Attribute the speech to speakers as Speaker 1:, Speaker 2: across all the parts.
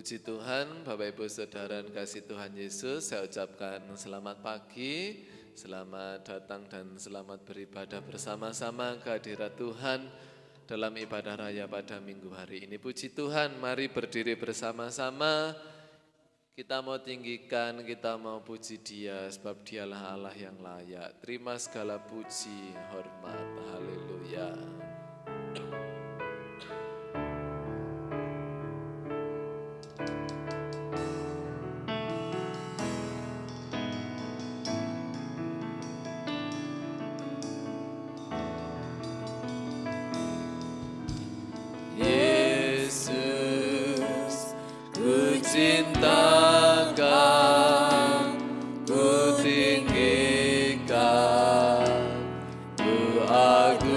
Speaker 1: Puji Tuhan, Bapak Ibu Saudara dan kasih Tuhan Yesus, saya ucapkan selamat pagi, selamat datang dan selamat beribadah bersama-sama ke hadirat Tuhan dalam ibadah raya pada minggu hari ini. Puji Tuhan, mari berdiri bersama-sama, kita mau tinggikan, kita mau puji Dia, sebab Dialah Allah yang layak. Terima segala puji, hormat, haleluya. Cintakan, ku tinggikan, ku agungkan,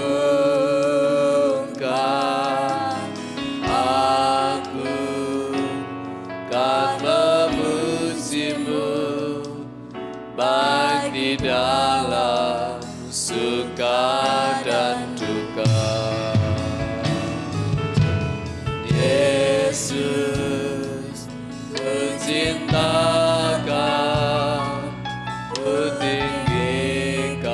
Speaker 1: aku kan memujimu, baik di dalam suka dan duka. Yesus cintakan, ku tinggikan,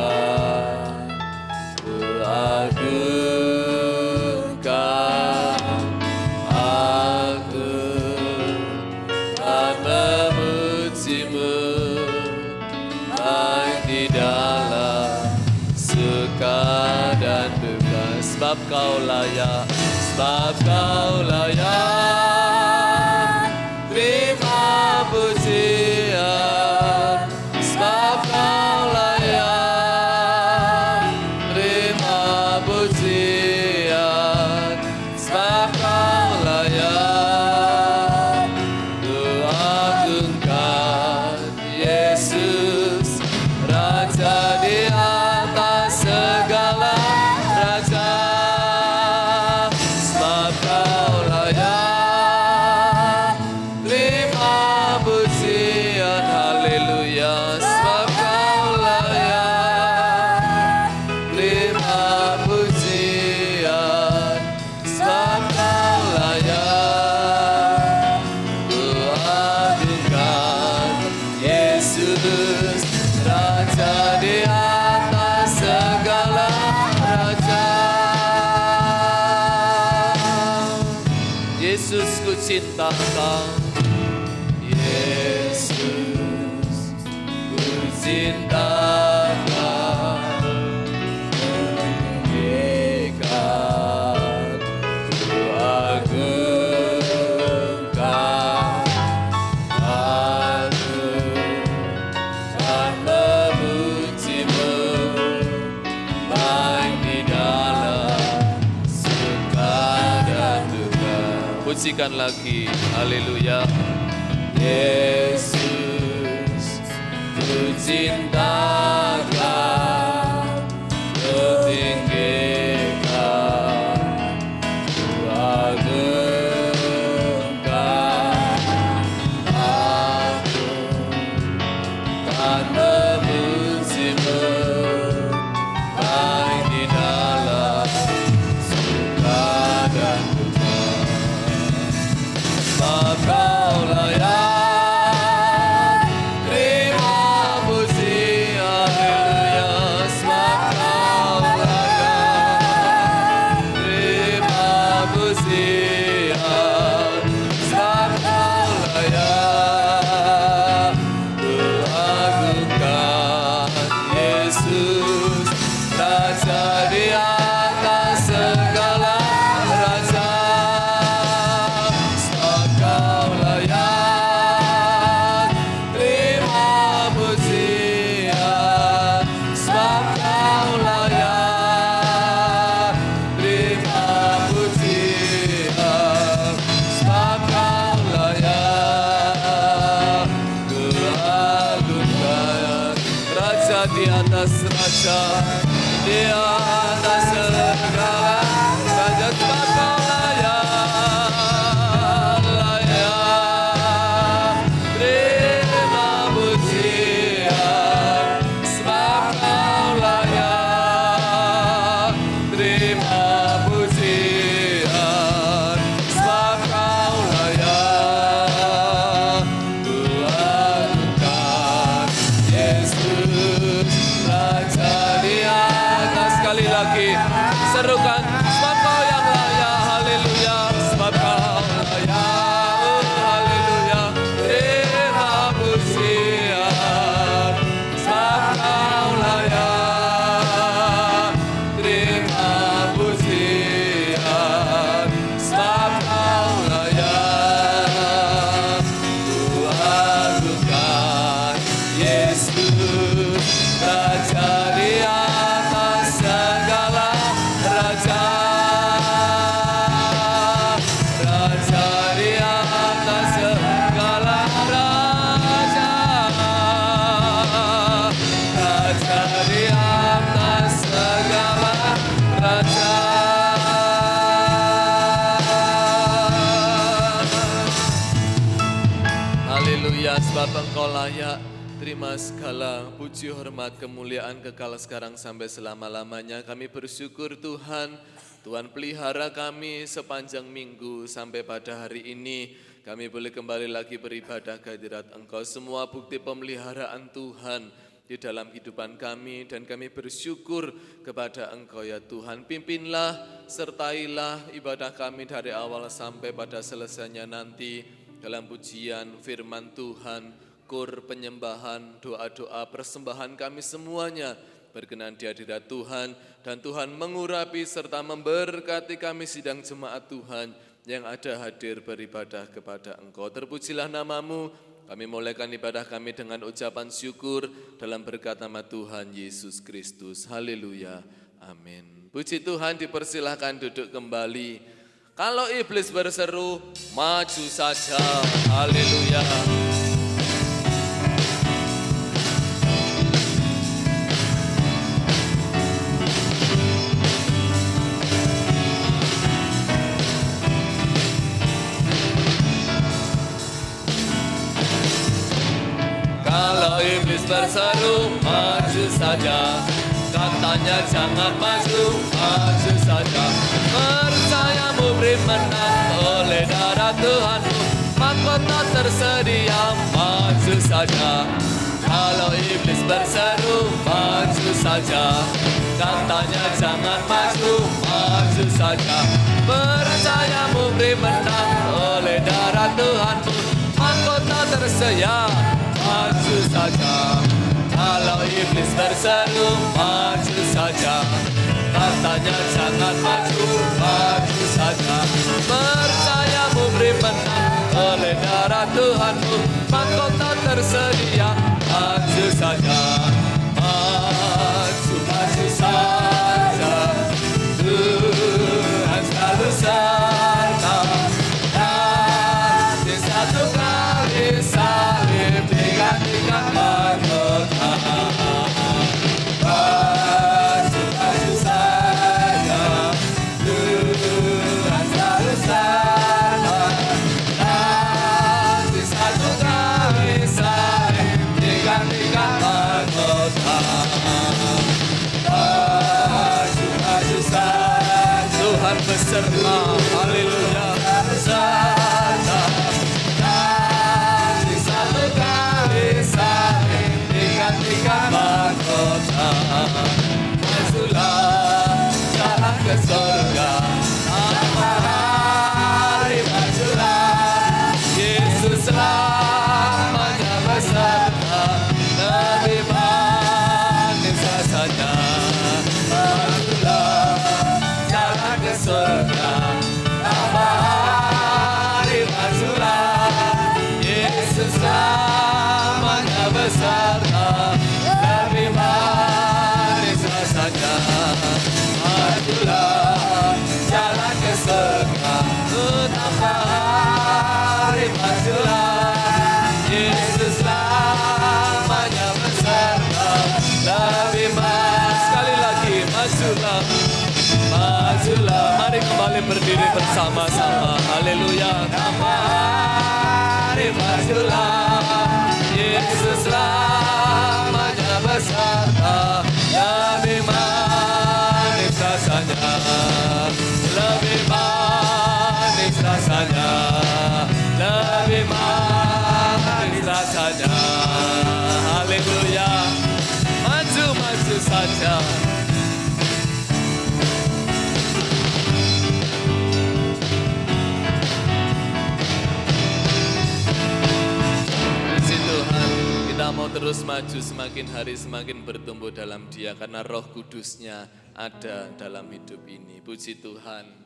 Speaker 1: ku agungkan, aku kan memujimu, baik di dalam suka dan duka. Sebab kau layak, sebab kau layak. Terima pujian, sebab kau layak. Terima pujian, sebab kau layak. Ku agungkan Yesus, Raja di atas segala raja. Sebab kau layak. Yesus ku cinta Engkau, Yesus ku cinta Engkau, tinggikan, ku agungkan, aku kan memujimu, baik di dalam suka dan duka. Pujikan lagi, haleluya. Yesus ku cintakan, ku tinggikan, ku agungkan, aku kan memujimu, baik di dalam suka dan duka. Sebab kau layak, terima puji, haleluya. Sebab kau layak, terima pujian. Sebab kau layak, ku agungkan Yesus, Raja di atas segala raja. Di atas raja, di atas segala raja, sebab kau layak, layak. Terima pujian, sebab kau layak. Terima pujian, sebab kau layak. sebab Engkau layak. Terima segala puji, hormat, kemuliaan kekal sekarang sampai selama-lamanya. Kami bersyukur Tuhan, Tuhan pelihara kami sepanjang minggu sampai pada hari ini. Kami boleh kembali lagi beribadah ke hadirat Engkau. Semua bukti pemeliharaan Tuhan di dalam kehidupan kami, dan kami bersyukur kepada Engkau ya Tuhan. Pimpinlah, sertailah ibadah kami dari awal sampai pada selesainya nanti dalam pujian firman Tuhan, kur penyembahan, doa-doa, persembahan kami semuanya berkenan di hadirat Tuhan, dan Tuhan mengurapi serta memberkati kami sidang jemaat Tuhan yang ada hadir beribadah kepada Engkau. Terpujilah nama-Mu. Kami mulaikan ibadah kami dengan ucapan syukur dalam berkat nama Tuhan Yesus Kristus. Haleluya. Amin. Puji Tuhan, dipersilahkan duduk kembali. Kalau iblis berseru, maju saja. Haleluya. Kalau iblis berseru, maju saja. Katanya jangan maju, maju saja. Percayamu beri menang oleh darah Tuhanmu. Mahkota tersedia, maju saja. Kalau iblis berseru, maju saja. Katanya jangan maju, maju saja. Percayamu beri menang oleh darah Tuhanmu. Mahkota tersedia, maju saja. Kalau iblis berseru, maju saja. Katanya jangan maju, maju saja. Percayamu beri menang oleh darah Tuhanmu. Mahkota tersedia, maju saja. Maju, maju saja. Tuhan selalu serta. Nanti satu kali salib digantikan mahkota. Maju, maju saja. Tuhan selalu serta. Nanti satu kali salib digantikan mahkota. Maju, maju saja. Tuhan beserta. Haleluya. Beserta. Nanti satu kali salib digantikan mahkota. Majulah, jalan ke surga. Tanpa hari majulah. Yesus selamanya beserta. Lebih manis rasanya. Majulah, jalan ke surga. Tanpa hari majulah. Yesus selamanya beserta. Lebih manis rasanya. Majulah, jalan ke surga. Tanpa hari majulah. Yesus selamanya beserta. Lebih manis. Sekali lagi, majulah. Majulah, mari kembali berdiri bersama-sama. Haleluya. Tanpa hari majulah. Yesus selamanya beserta. Lebih manis rasanya. Lebih manis rasanya. Lebih manis rasanya. Haleluya. Maju, maju saja. Puji Tuhan, kita mau terus maju, semakin hari semakin bertumbuh dalam Dia, karena Roh Kudus-Nya ada dalam hidup ini. Puji Tuhan.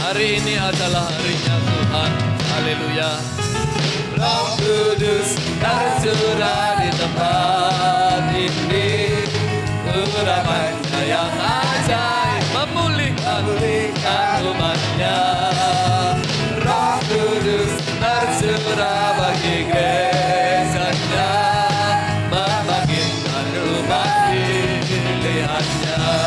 Speaker 1: Hari ini adalah harinya Tuhan. Haleluya. Roh Kudus tercurah di tempat ini. Urapannya yang ajaib memulihkan umatnya. Roh Kudus tercurah bagi gerejanya, membangkitkan umat pilihannya.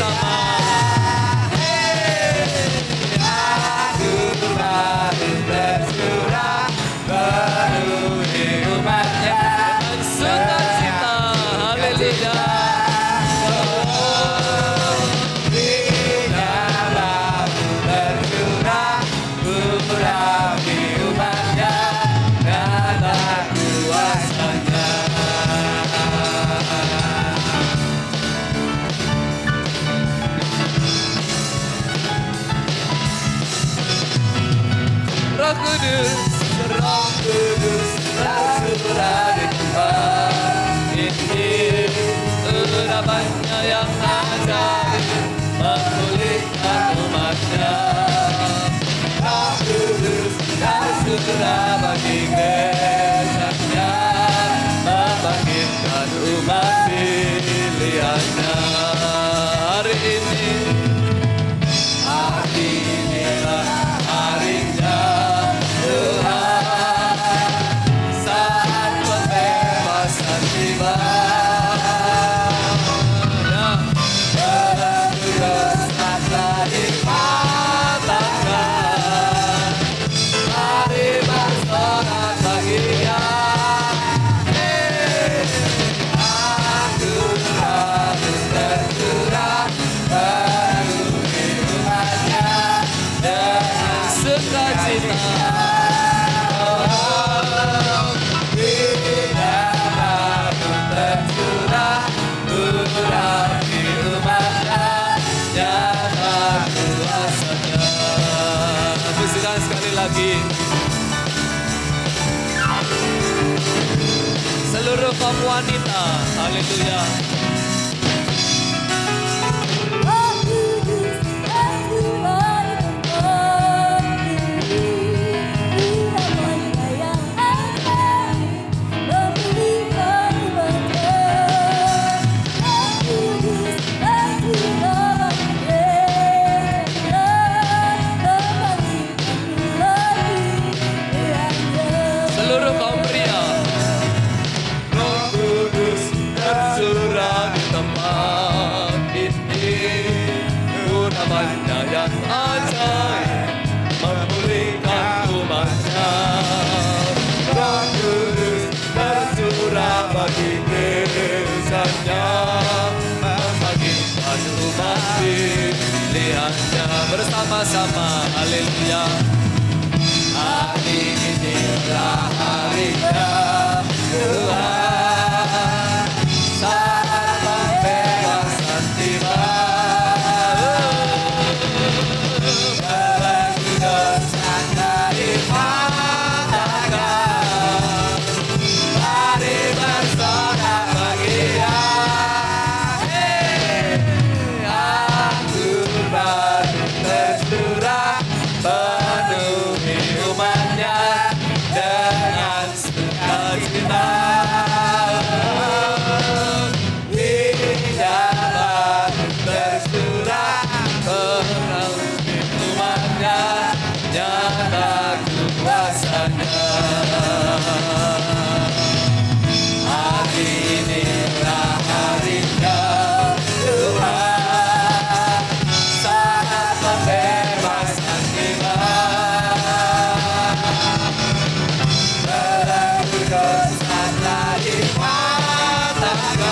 Speaker 1: bersama-sama. Roh Kudus tercurah di tempat ini, urapannya yang ajaib memulihkan umatnya. Roh Kudus tercurah bagi gerejanya, membangkitkan umat pilihannya. Hari inilah harinya lagi. Seluruh kaum wanita, haleluya. Seluruh kaum pria, Roh Kudus tercurah di tempat ini, urapannya yang ajaib memulihkan umatnya. Roh Kudus tercurah bagi gerejanya, membangkitkan umat pilihannya. Bersama-sama, haleluya. Hari inilah harinya Tuhan, saat pembebasan tiba. Jalan dosa dipatahkan, mari bersorak bahagia. Anggur baru tercurah penuhi umatnya dengan sukacita. Indah baru tercurah penuhi umatnya, nyata kuasanya. Hari inilah harinya Tuhan, saat pembebasan tiba. Belenggu dosa telah dipatahkan,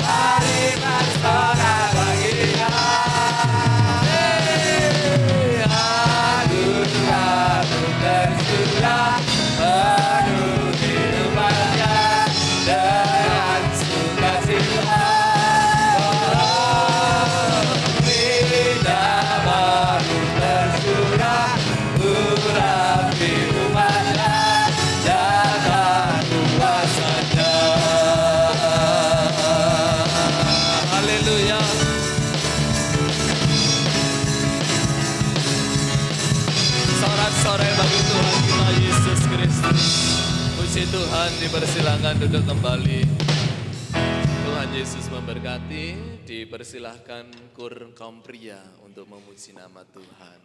Speaker 1: mari bersorak bahagia. Anugerah tercurah penuhi umatnya dengan sukacita. Indah baru tercurah urapi umatnya, jaga kuasanya. Haleluya. Sorak-sorai bagi Tuhan kita Yesus Kristus. Puji Tuhan, dipersilahkan duduk kembali. Tuhan Yesus memberkati. Dipersilahkan kur kaum pria untuk memuji nama Tuhan.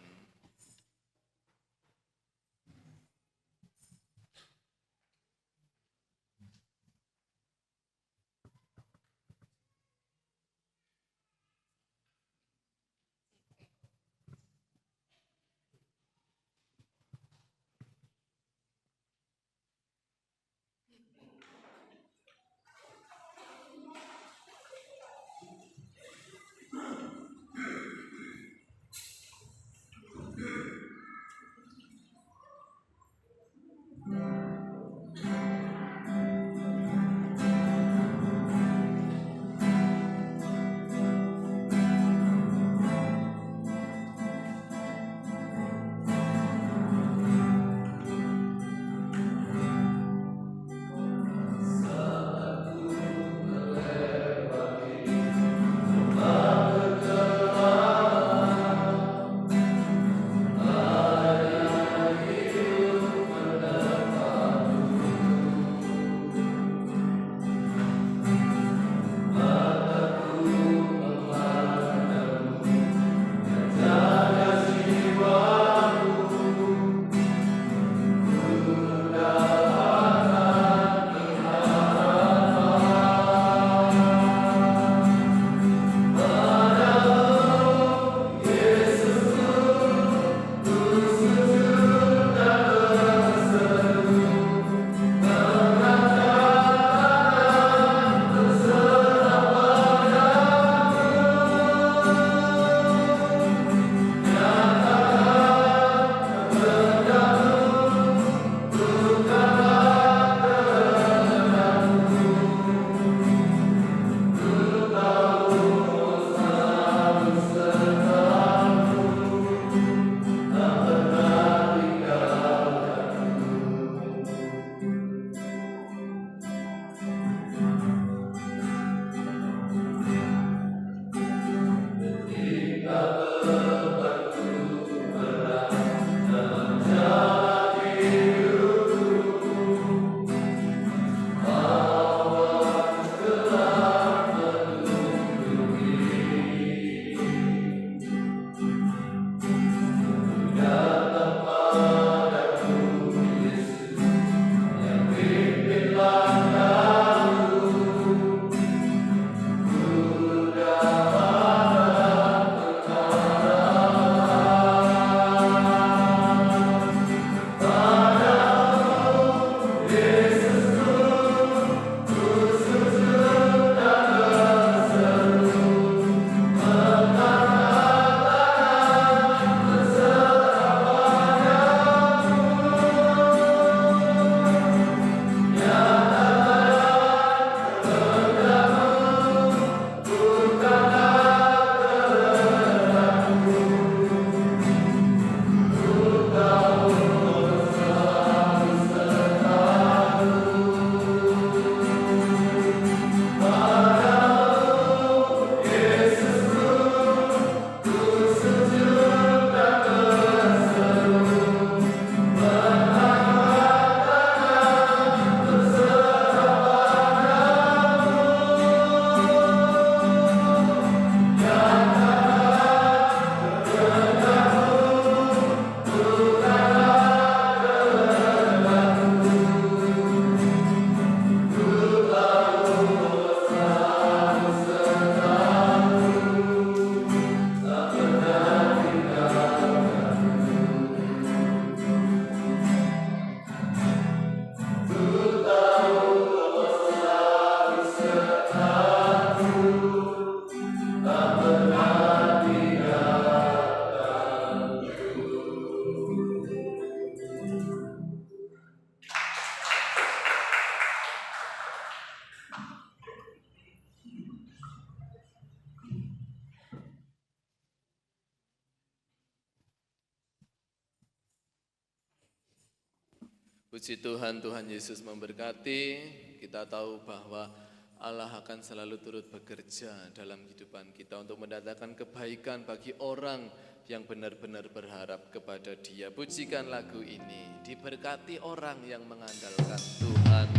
Speaker 1: Puji Tuhan, Tuhan Yesus memberkati. Kita tahu bahwa Allah akan selalu turut bekerja dalam kehidupan kita untuk mendatangkan kebaikan bagi orang yang benar-benar berharap kepada Dia. Pujikan lagu ini, diberkati orang yang mengandalkan Tuhan.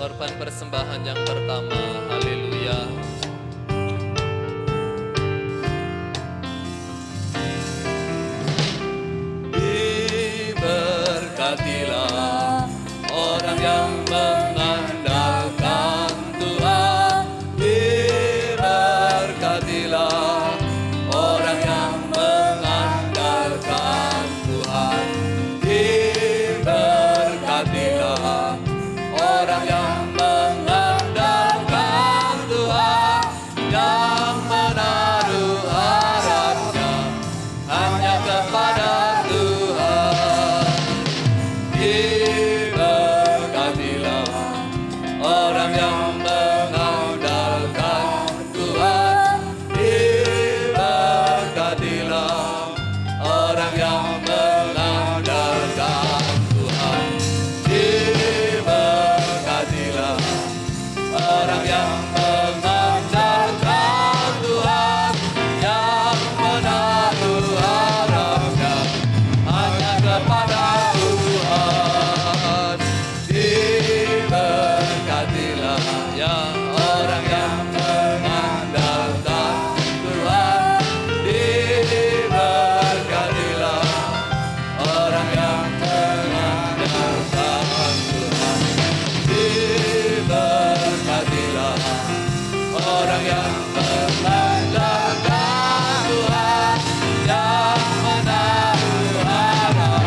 Speaker 1: Korban persembahan yang pertama, haleluya. Diberkatilah orang yang mengandalkan Tuhan. Diberkatilah orang yang mengandalkan Tuhan. Diberkatilah orang yang mengandalkan Tuhan, yang menaruh harapnya hanya kepada Tuhan. Diberkatilah orang yang mengandalkan Tuhan. Diberkatilah orang yang mengandalkan Tuhan. Diberkatilah orang yang mengandalkan Tuhan, yang menaruh harapnya hanya kepada Tuhan. Diberkatilah ya orang yang mengandalkan Tuhan. Diberkatilah orang yang mengandalkan Tuhan. Diberkatilah orang yang mengandalkan Tuhan, yang menaruh harapnya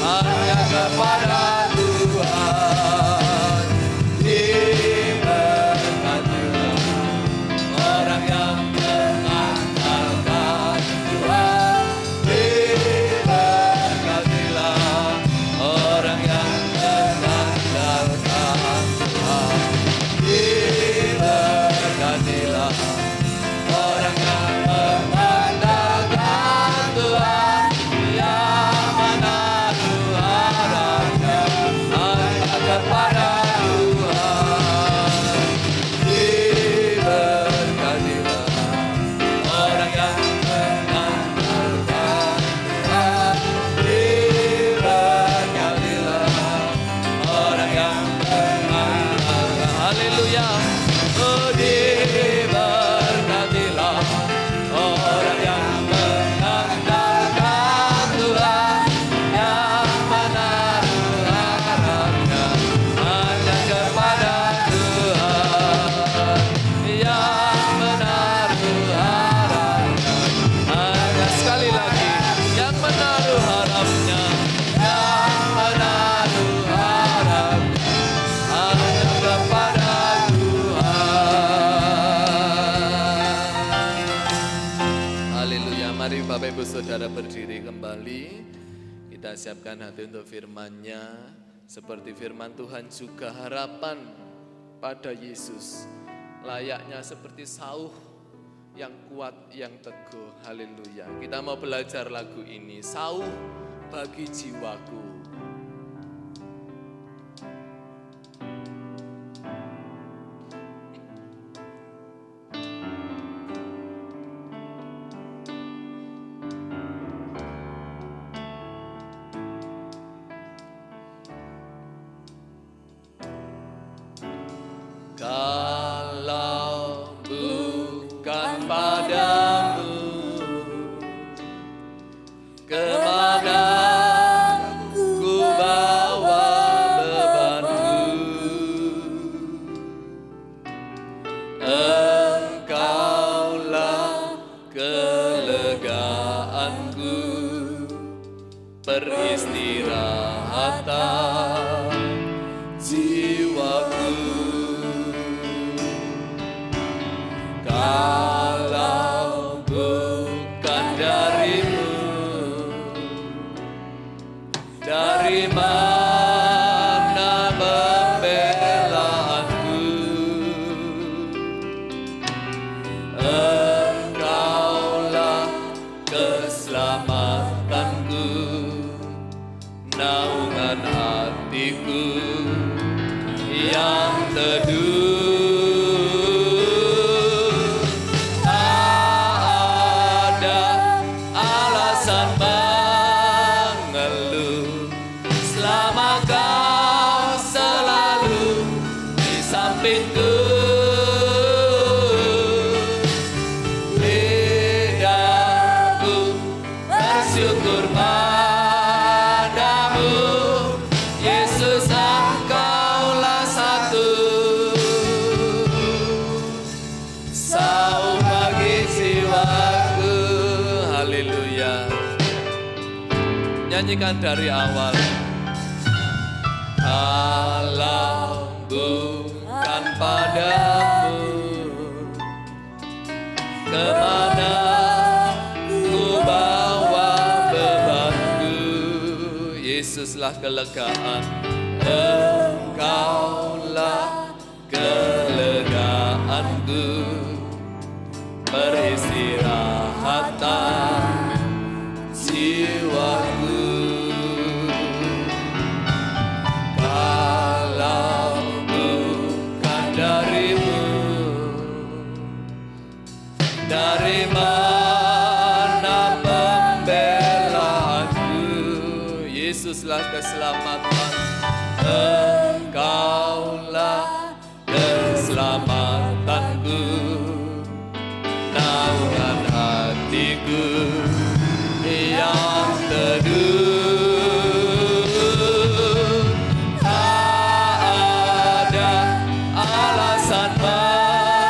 Speaker 1: hanya kepada Tuhan. Diberkatilah orang yang mengandalkan Tuhan. Diberkatilah orang yang mengandalkan Tuhan. Diberkatilah orang yang mengandalkan Tuhan, yang menaruh harapnya hanya kepada Tuhan. Diberkatilah orang yang mengandalkan Tuhan. Diberkatilah orang yang mengandalkan, haleluya. Oh, diberkatilah orang yang mengandalkan Tuhan, yang menaruh harapnya hanya kepada Tuhan, yang menaruh harapnya hanya, sekali lagi, yang menaruh harapnya, yang menaruh harapnya hanya kepada Tuhan. Haleluya. Mari Bapak Ibu Saudara berdiri kembali. Kita siapkan hati untuk firman-Nya. Seperti firman Tuhan juga, harapan pada Yesus layaknya seperti sauh yang kuat, yang teguh. Haleluya. Kita mau belajar lagu ini, sauh bagi jiwaku. Kalau bukan padamu, kemana ku bawa bebanku? Engkaulah kelegaanku, peristirahatan jiwaku. Kalau bukan darimu, dari mana pembelaanku? Engkaulah keselamatanku, naungan hati nyanyikan dari awal. Kalau bukan padamu, kemana ku bawa bebanku. Yesuslah kelegaan, Engkaulah kelegaanku, peristirahatan jiwaku. Kalau bukan darimu, dari mana pembelaanku? Yesuslah keselamatan, Engkaulah keselamatanku, naungan hatiku yang teduh. Tak ada alasan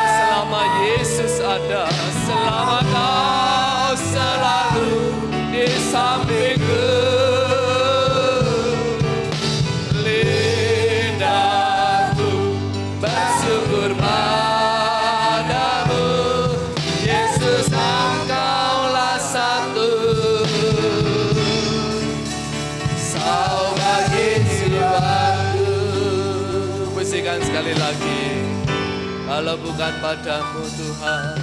Speaker 1: selama Yesus ada, selama kau selalu di sampingku. Lidahku bersyukur padamu, Yesus Engkaulah satu. Kau bagi jiwaku. Puisikan sekali lagi. Kalau bukan padamu Tuhan,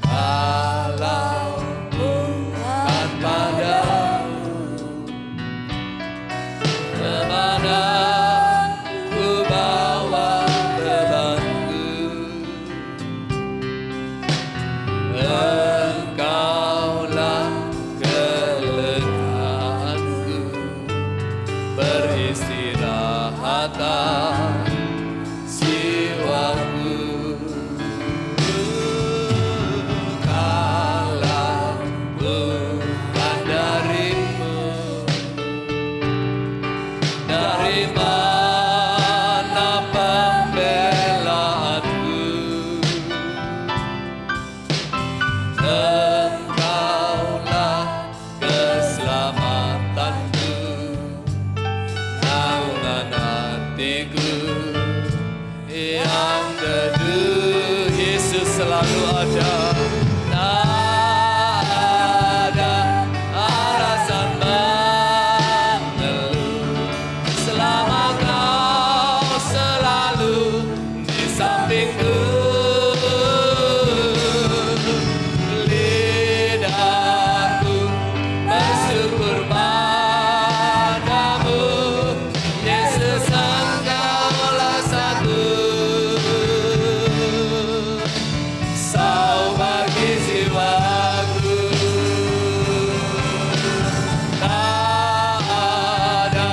Speaker 1: kalau bukan padamu, kemana ku bawa bebanku. Engkaulah kelegaanku, peristirahatan jiwaku. Kalau bukan darimu, dari mana pembelaanku? Engkaulah keselamatanku, naungan hatiku yang teduh. Yesus selalu ada. Tak ada alasan mengeluh, selama kau selalu di sampingku. Lidahku bersyukur padamu, Yesus Engkaulah satu. Kau bagi jiwaku. Tak ada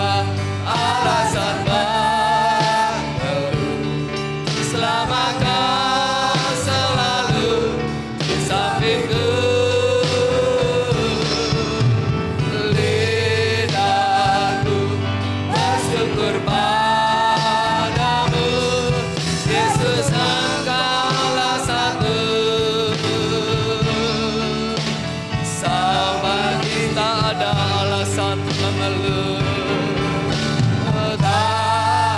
Speaker 1: alasan mengeluh, selama kau selalu di sampingku. Lidahku bersyukur padamu, Yesus Engkaulah satu. Sama kita ada alasan mengeluh, tak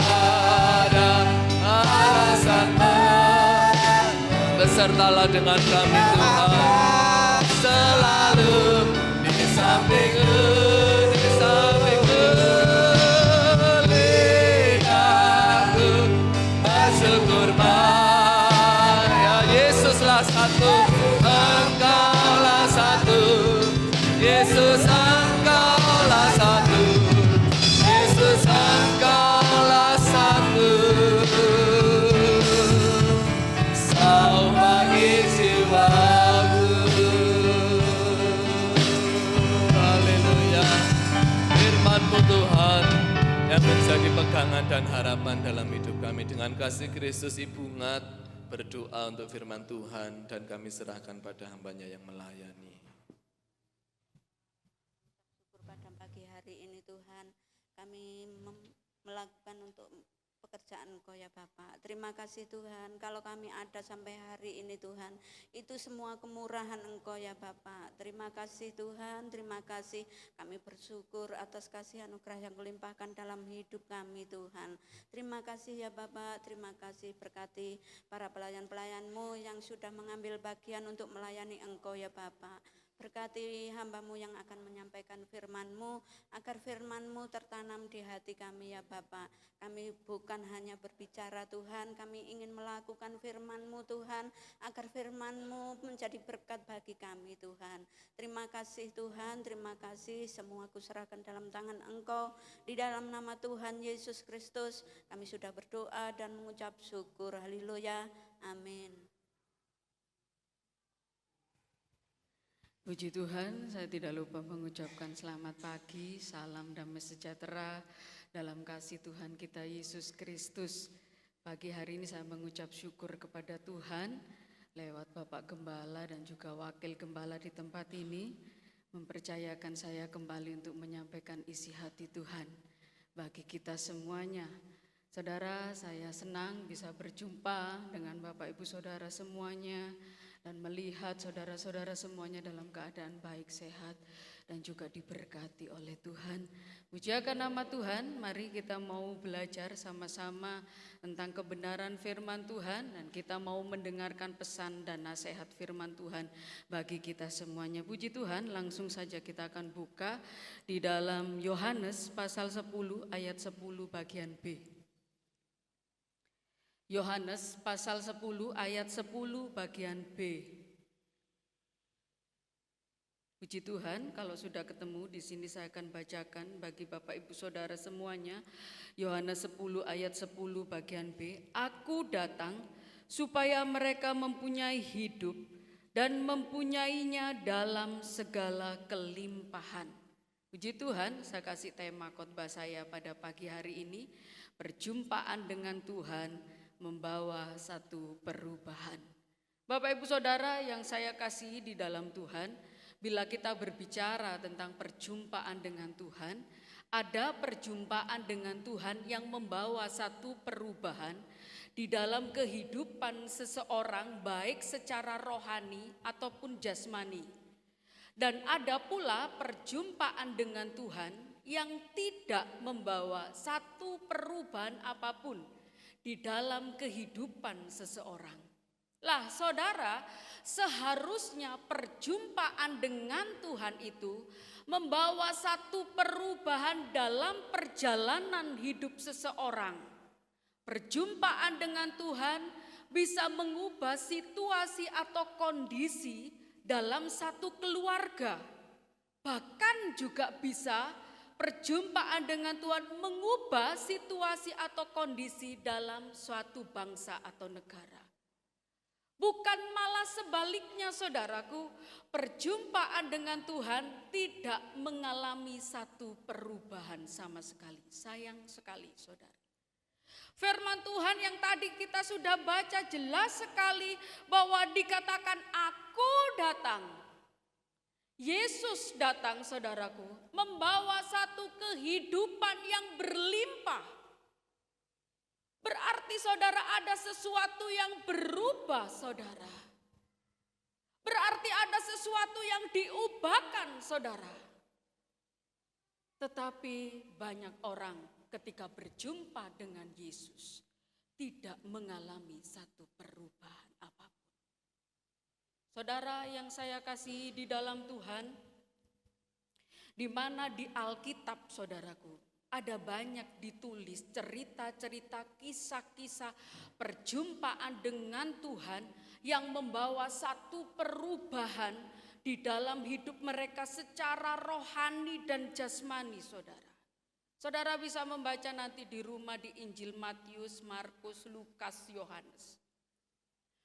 Speaker 1: ada alasan mengeluh. Besertalah dengan kami Tuhan, selalu di sampingku, di sampingku. Lidahku bersyukur ya Yesuslah satu, Engkaulah satu. Yesus Engkaulah satu, Yesus Engkaulah satu. Kau bagi jiwaku. Haleluya. Firman-Mu Tuhan yang menjadi pegangan dan harapan dalam hidup kami. Dengan kasih Kristus Ibu Ngat berdoa untuk firman Tuhan dan kami serahkan pada hamba-Nya yang melayani.
Speaker 2: Pada pagi hari ini Tuhan, kami melakukan untuk pekerjaan Engkau ya Bapak. Terima kasih Tuhan, kalau kami ada sampai hari ini Tuhan, itu semua kemurahan Engkau ya Bapak. Terima kasih Tuhan, terima kasih. Kami bersyukur atas kasih anugerah yang Kau limpahkan dalam hidup kami Tuhan. Terima kasih ya Bapak, terima kasih. Berkati para pelayan-pelayan-Mu yang sudah mengambil bagian untuk melayani Engkau ya Bapak. Berkati hamba-Mu yang akan menyampaikan firman-Mu, agar firman-Mu tertanam di hati kami ya Bapak. Kami bukan hanya berbicara Tuhan, kami ingin melakukan firman-Mu Tuhan, agar firman-Mu menjadi berkat bagi kami Tuhan. Terima kasih Tuhan, terima kasih. Semua kuserahkan dalam tangan Engkau. Di dalam nama Tuhan Yesus Kristus, kami sudah berdoa dan mengucap syukur. Haleluya, amin.
Speaker 3: Puji Tuhan, saya tidak lupa mengucapkan selamat pagi, salam damai sejahtera dalam kasih Tuhan kita Yesus Kristus. Pagi hari ini saya mengucap syukur kepada Tuhan lewat Bapak Gembala dan juga Wakil Gembala di tempat ini, mempercayakan saya kembali untuk menyampaikan isi hati Tuhan bagi kita semuanya. Saudara, saya senang bisa berjumpa dengan Bapak Ibu Saudara semuanya, dan melihat saudara-saudara semuanya dalam keadaan baik, sehat, dan juga diberkati oleh Tuhan. Pujiakan nama Tuhan. Mari kita mau belajar sama-sama tentang kebenaran firman Tuhan, dan kita mau mendengarkan pesan dan nasihat firman Tuhan bagi kita semuanya. Puji Tuhan, langsung saja kita akan buka di dalam Yohanes pasal 10 ayat 10 bagian B. Yohanes pasal 10 ayat 10 bagian B. Puji Tuhan, kalau sudah ketemu di sini saya akan bacakan bagi Bapak Ibu Saudara semuanya. Yohanes 10 ayat 10 bagian B. Aku datang supaya mereka mempunyai hidup dan mempunyainya dalam segala kelimpahan. Puji Tuhan, saya kasih tema khotbah saya pada pagi hari ini, perjumpaan dengan Tuhan membawa satu perubahan. Bapak Ibu Saudara yang saya kasihi di dalam Tuhan, bila kita berbicara tentang perjumpaan dengan Tuhan, ada perjumpaan dengan Tuhan yang membawa satu perubahan di dalam kehidupan seseorang, baik secara rohani ataupun jasmani. Dan ada pula perjumpaan dengan Tuhan yang tidak membawa satu perubahan apapun di dalam kehidupan seseorang. Lah saudara, seharusnya perjumpaan dengan Tuhan itu membawa satu perubahan dalam perjalanan hidup seseorang. Perjumpaan dengan Tuhan bisa mengubah situasi atau kondisi dalam satu keluarga. Bahkan juga bisa perjumpaan dengan Tuhan mengubah situasi atau kondisi dalam suatu bangsa atau negara. Bukan malah sebaliknya saudaraku, perjumpaan dengan Tuhan tidak mengalami satu perubahan sama sekali. Sayang sekali saudara. Firman Tuhan yang tadi kita sudah baca jelas sekali bahwa dikatakan aku datang. Yesus datang saudaraku, membawa satu kehidupan yang berlimpah. Berarti saudara ada sesuatu yang berubah saudara. Berarti ada sesuatu yang diubahkan saudara. Tetapi banyak orang ketika berjumpa dengan Yesus tidak mengalami satu perubahan apapun. Saudara yang saya kasihi di dalam Tuhan, di mana di Alkitab saudaraku ada banyak ditulis cerita-cerita, kisah-kisah perjumpaan dengan Tuhan yang membawa satu perubahan di dalam hidup mereka secara rohani dan jasmani saudara. Saudara bisa membaca nanti di rumah di Injil Matius, Markus, Lukas, Yohanes.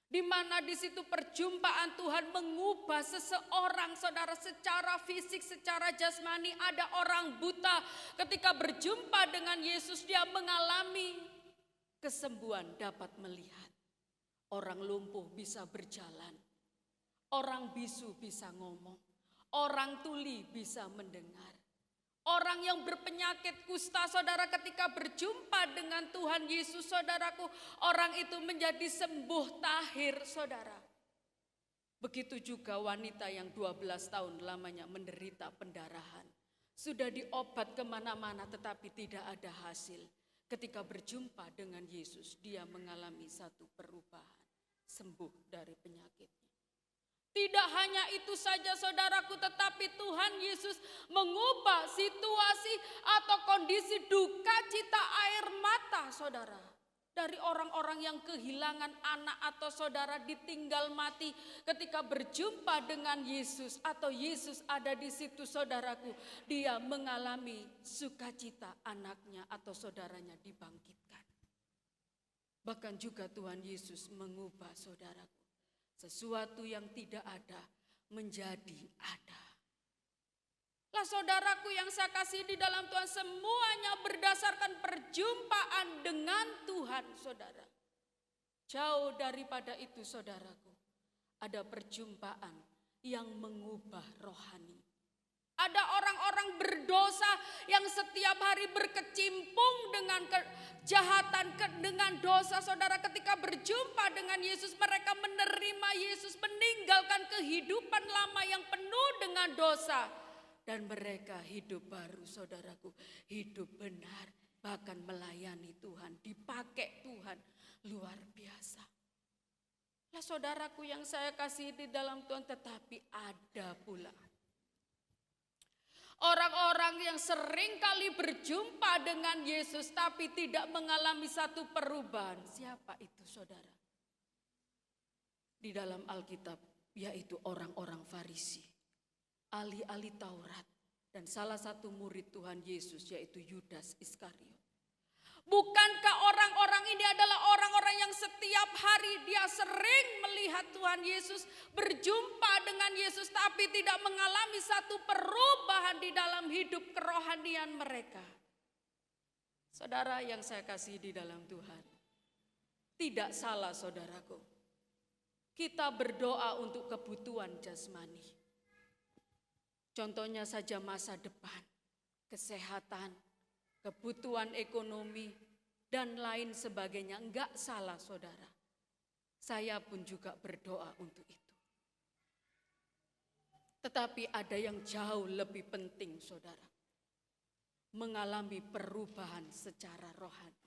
Speaker 3: Di mana di situ perjumpaan Tuhan mengubah seseorang saudara secara fisik, secara jasmani. Ada orang buta ketika berjumpa dengan Yesus dia mengalami kesembuhan, dapat melihat. Orang lumpuh bisa berjalan, orang bisu bisa ngomong, orang tuli bisa mendengar, Orang yang berpenyakit kusta, saudara, ketika berjumpa dengan Tuhan Yesus, saudaraku, orang itu menjadi sembuh tahir, saudara. Begitu juga wanita yang 12 tahun lamanya menderita pendarahan. Sudah diobat kemana-mana tetapi tidak ada hasil. Ketika berjumpa dengan Yesus, dia mengalami satu perubahan, sembuh dari penyakitnya. Tidak hanya itu saja, saudaraku, tetapi Tuhan Yesus mengubah situasi atau kondisi duka cita air mata, saudara. Dari orang-orang yang kehilangan anak atau saudara ditinggal mati, ketika berjumpa dengan Yesus atau Yesus ada di situ, saudaraku, dia mengalami sukacita anaknya atau saudaranya dibangkitkan. Bahkan juga Tuhan Yesus mengubah, saudaraku, sesuatu yang tidak ada menjadi ada. Lah saudaraku yang saya kasih di dalam Tuhan, semuanya berdasarkan perjumpaan dengan Tuhan, saudara. Jauh daripada itu, saudaraku, ada perjumpaan yang mengubah rohani. Ada orang-orang berdosa yang setiap hari berkecimpung dengan kejahatan, dengan dosa, saudara. Ketika berjumpa dengan Yesus, mereka menerima Yesus, meninggalkan kehidupan lama yang penuh dengan dosa. Dan mereka hidup baru, saudaraku, hidup benar, bahkan melayani Tuhan, dipakai Tuhan, luar biasa. Lah saudaraku yang saya kasih di dalam Tuhan, tetapi ada pula orang-orang yang sering kali berjumpa dengan Yesus tapi tidak mengalami satu perubahan. Siapa itu, saudara? Di dalam Alkitab, yaitu orang-orang Farisi, ahli-ahli Taurat, dan salah satu murid Tuhan Yesus, yaitu Yudas Iskariot. Bukankah orang-orang ini adalah orang-orang yang setiap hari dia sering melihat Tuhan Yesus, berjumpa dengan Yesus, tapi tidak mengalami satu perubahan di dalam hidup kerohanian mereka? Saudara yang saya kasih di dalam Tuhan, tidak salah, saudaraku, kita berdoa untuk kebutuhan jasmani. Contohnya saja masa depan, kesehatan, kebutuhan ekonomi, dan lain sebagainya. Enggak salah, saudara. Saya pun juga berdoa untuk itu. Tetapi ada yang jauh lebih penting, saudara. Mengalami perubahan secara rohani.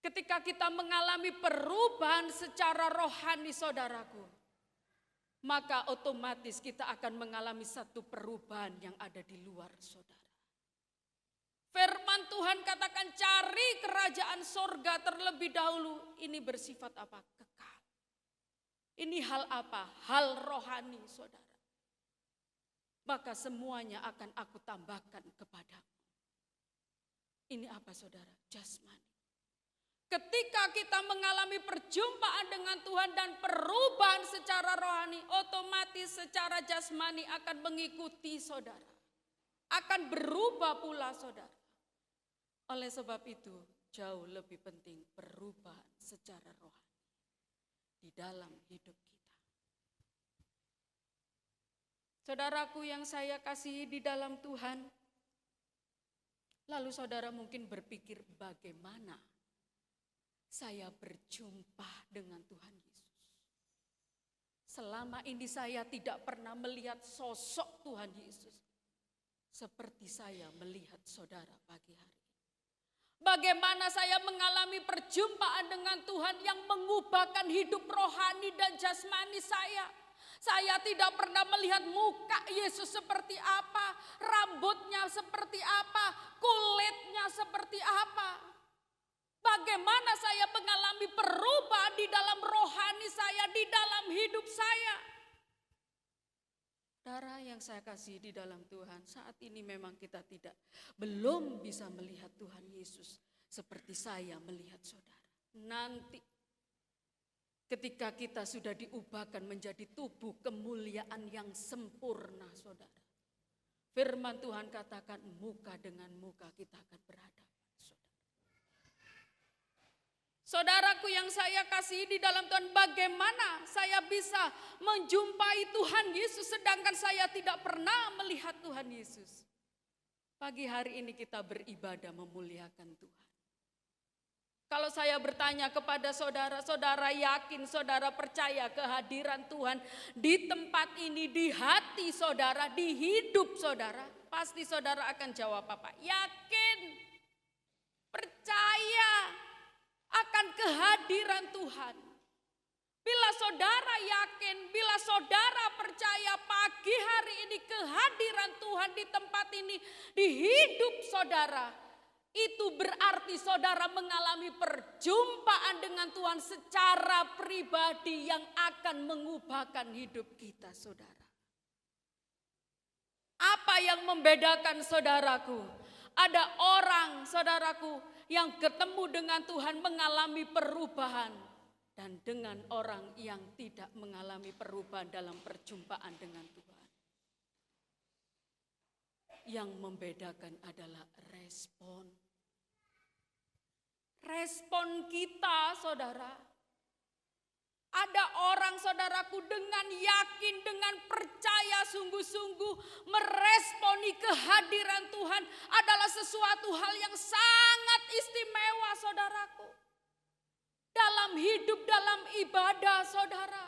Speaker 3: Ketika kita mengalami perubahan secara rohani, saudaraku, maka otomatis kita akan mengalami satu perubahan yang ada di luar, saudara. Firman Tuhan katakan, cari kerajaan sorga terlebih dahulu. Ini bersifat apa? Kekal. Ini hal apa? Hal rohani, saudara. Maka semuanya akan aku tambahkan kepadamu. Ini apa, saudara? Jasmani. Ketika kita mengalami perjumpaan dengan Tuhan dan perubahan secara rohani, otomatis secara jasmani akan mengikuti, saudara. Akan berubah pula, saudara. Oleh sebab itu, jauh lebih penting perubahan secara rohani di dalam hidup kita. Saudaraku yang saya kasihi di dalam Tuhan, lalu saudara mungkin berpikir, bagaimana saya berjumpa dengan Tuhan Yesus? Selama ini saya tidak pernah melihat sosok Tuhan Yesus seperti saya melihat saudara pagi hari. Bagaimana saya mengalami perjumpaan dengan Tuhan yang mengubahkan hidup rohani dan jasmani saya. Saya tidak pernah melihat muka Yesus seperti apa, rambutnya seperti apa, kulitnya seperti apa. Bagaimana saya mengalami perubahan di dalam rohani saya, di dalam hidup saya. Saudara yang saya kasih di dalam Tuhan, saat ini memang kita belum bisa melihat Tuhan Yesus seperti saya melihat saudara. Nanti ketika kita sudah diubahkan menjadi tubuh kemuliaan yang sempurna, saudara. Firman Tuhan katakan muka dengan muka kita akan berhadapan, saudara. Saudaraku yang saya kasihi di dalam Tuhan, bagaimana saya bisa menjumpai Tuhan Yesus sedangkan saya tidak pernah melihat Tuhan Yesus? Pagi hari ini kita beribadah memuliakan Tuhan. Kalau saya bertanya kepada saudara, saudara yakin, saudara percaya kehadiran Tuhan di tempat ini, di hati saudara, di hidup saudara? Pasti saudara akan jawab apa? Yakin, percaya akan kehadiran Tuhan. Bila saudara yakin, bila saudara percaya pagi hari ini kehadiran Tuhan di tempat ini, di hidup saudara, itu berarti saudara mengalami perjumpaan dengan Tuhan secara pribadi yang akan mengubahkan hidup kita, saudara. Apa yang membedakan saudaraku? Ada orang, saudaraku, yang ketemu dengan Tuhan mengalami perubahan. Dan dengan orang yang tidak mengalami perubahan dalam perjumpaan dengan Tuhan. Yang membedakan adalah respon. Respon kita, saudara. Ada orang, saudaraku, dengan yakin, dengan percaya sungguh-sungguh meresponi kehadiran Tuhan adalah sesuatu hal yang sangat istimewa, saudaraku. Dalam hidup, dalam ibadah, saudara.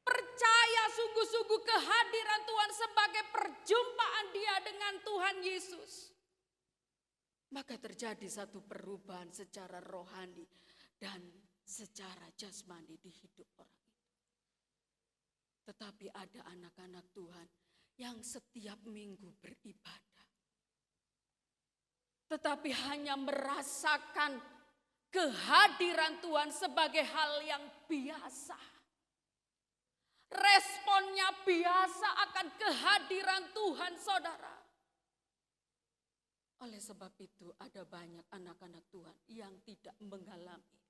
Speaker 3: Percaya sungguh-sungguh kehadiran Tuhan sebagai perjumpaan dia dengan Tuhan Yesus. Maka terjadi satu perubahan secara rohani dan secara jasmani di hidup orang itu. Tetapi ada anak-anak Tuhan yang setiap minggu beribadah. Tetapi hanya merasakan kehadiran Tuhan sebagai hal yang biasa. Responnya biasa akan kehadiran Tuhan, saudara. Oleh sebab itu ada banyak anak-anak Tuhan yang tidak mengalami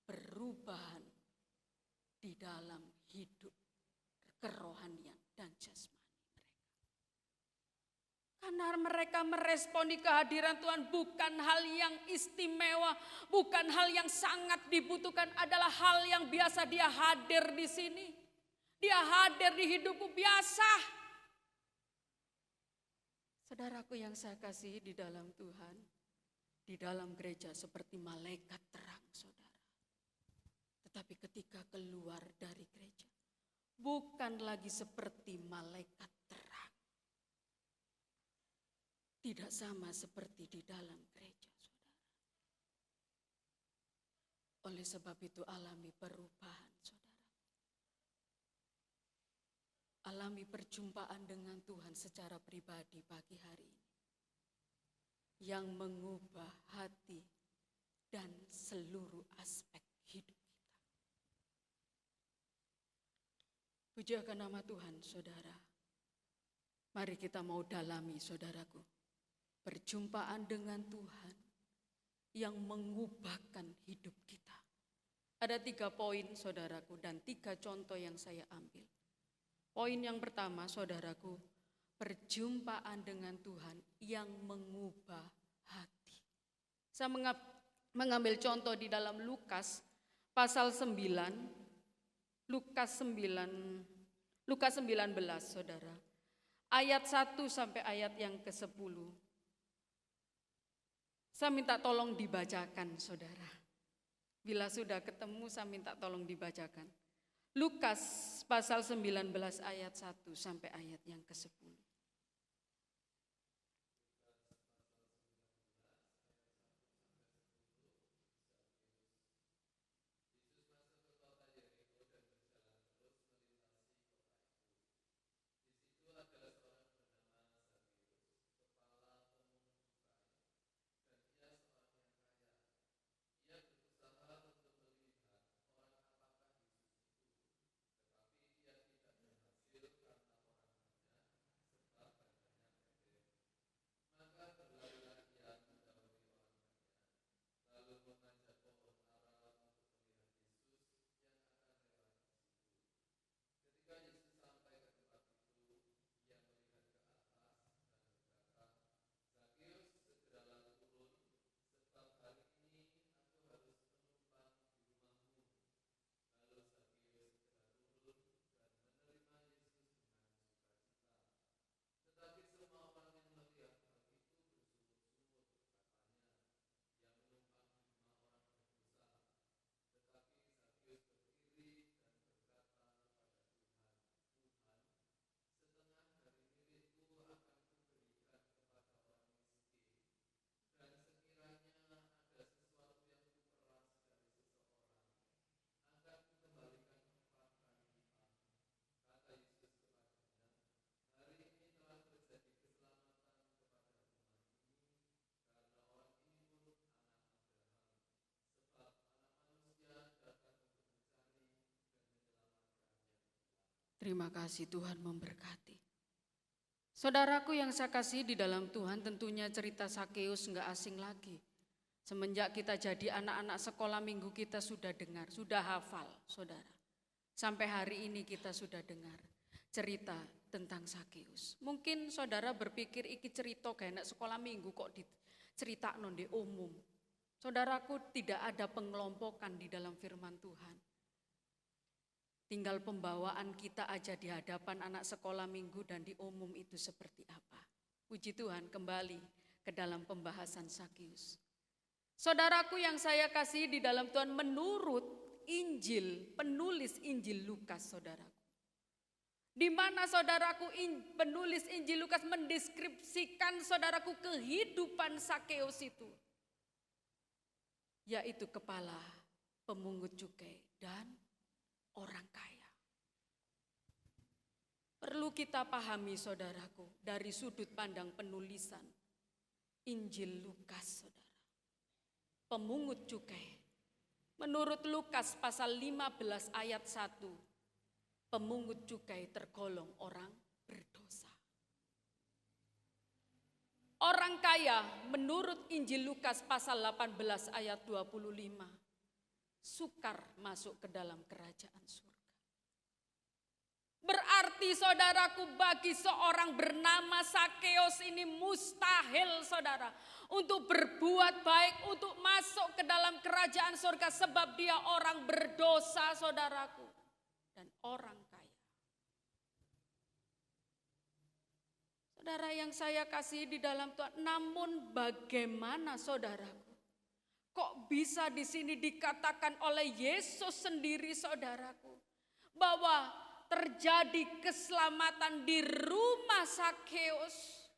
Speaker 3: perubahan di dalam hidup kerohanian dan jasmani. Karena mereka meresponi kehadiran Tuhan bukan hal yang istimewa, bukan hal yang sangat dibutuhkan, adalah hal yang biasa. Dia hadir di sini, dia hadir di hidupku biasa. Saudaraku yang saya kasihi di dalam Tuhan, di dalam gereja seperti malaikat terang, saudara. Tetapi ketika keluar dari gereja, bukan lagi seperti malaikat terang. Tidak sama seperti di dalam gereja, saudara. Oleh sebab itu alami perubahan, saudara. Alami perjumpaan dengan Tuhan secara pribadi pagi hari ini. Yang mengubah hati dan seluruh aspek hidup kita. Puji akan nama Tuhan, saudara. Mari kita mau dalami, saudaraku. Perjumpaan dengan Tuhan yang mengubahkan hidup kita. Ada 3 poin, saudaraku, dan 3 contoh yang saya ambil. Poin yang pertama, saudaraku, perjumpaan dengan Tuhan yang mengubah hati. Saya mengambil contoh di dalam Lukas pasal 9, Lukas 19, saudara. Ayat 1 sampai ayat yang ke-10. Saya minta tolong dibacakan, saudara. Bila sudah ketemu, saya minta tolong dibacakan. Lukas pasal 19 ayat 1 sampai ayat yang ke-10. Terima kasih, Tuhan memberkati. Saudaraku yang saya kasih di dalam Tuhan, tentunya cerita Sakeus enggak asing lagi. Semenjak kita jadi anak-anak sekolah minggu kita sudah dengar, sudah hafal saudara. Sampai hari ini kita sudah dengar cerita tentang Sakeus. Mungkin saudara berpikir iki cerita kayak sekolah minggu kok diceritakno di umum. Saudaraku, tidak ada pengelompokan di dalam firman Tuhan. Tinggal pembawaan kita aja di hadapan anak sekolah minggu dan di umum itu seperti apa. Puji Tuhan, kembali ke dalam pembahasan Sakeus. Saudaraku yang saya kasih di dalam Tuhan, menurut Injil, penulis Injil Lukas saudaraku. Di mana saudaraku penulis Injil Lukas mendeskripsikan saudaraku kehidupan Sakeus itu. Yaitu kepala pemungut cukai dan orang kaya. Perlu kita pahami saudaraku dari sudut pandang penulisan Injil Lukas saudara. Pemungut cukai. Menurut Lukas pasal 15 ayat 1, pemungut cukai tergolong orang berdosa. Orang kaya menurut Injil Lukas pasal 18 ayat 25. Sukar masuk ke dalam kerajaan surga. Berarti saudaraku, bagi seorang bernama Sakeus ini mustahil saudara untuk berbuat baik, untuk masuk ke dalam kerajaan surga sebab dia orang berdosa saudaraku dan orang kaya. Saudara yang saya kasih di dalam Tuhan, namun bagaimana saudaraku? Kok bisa di sini dikatakan oleh Yesus sendiri saudaraku bahwa terjadi keselamatan di rumah Sakeus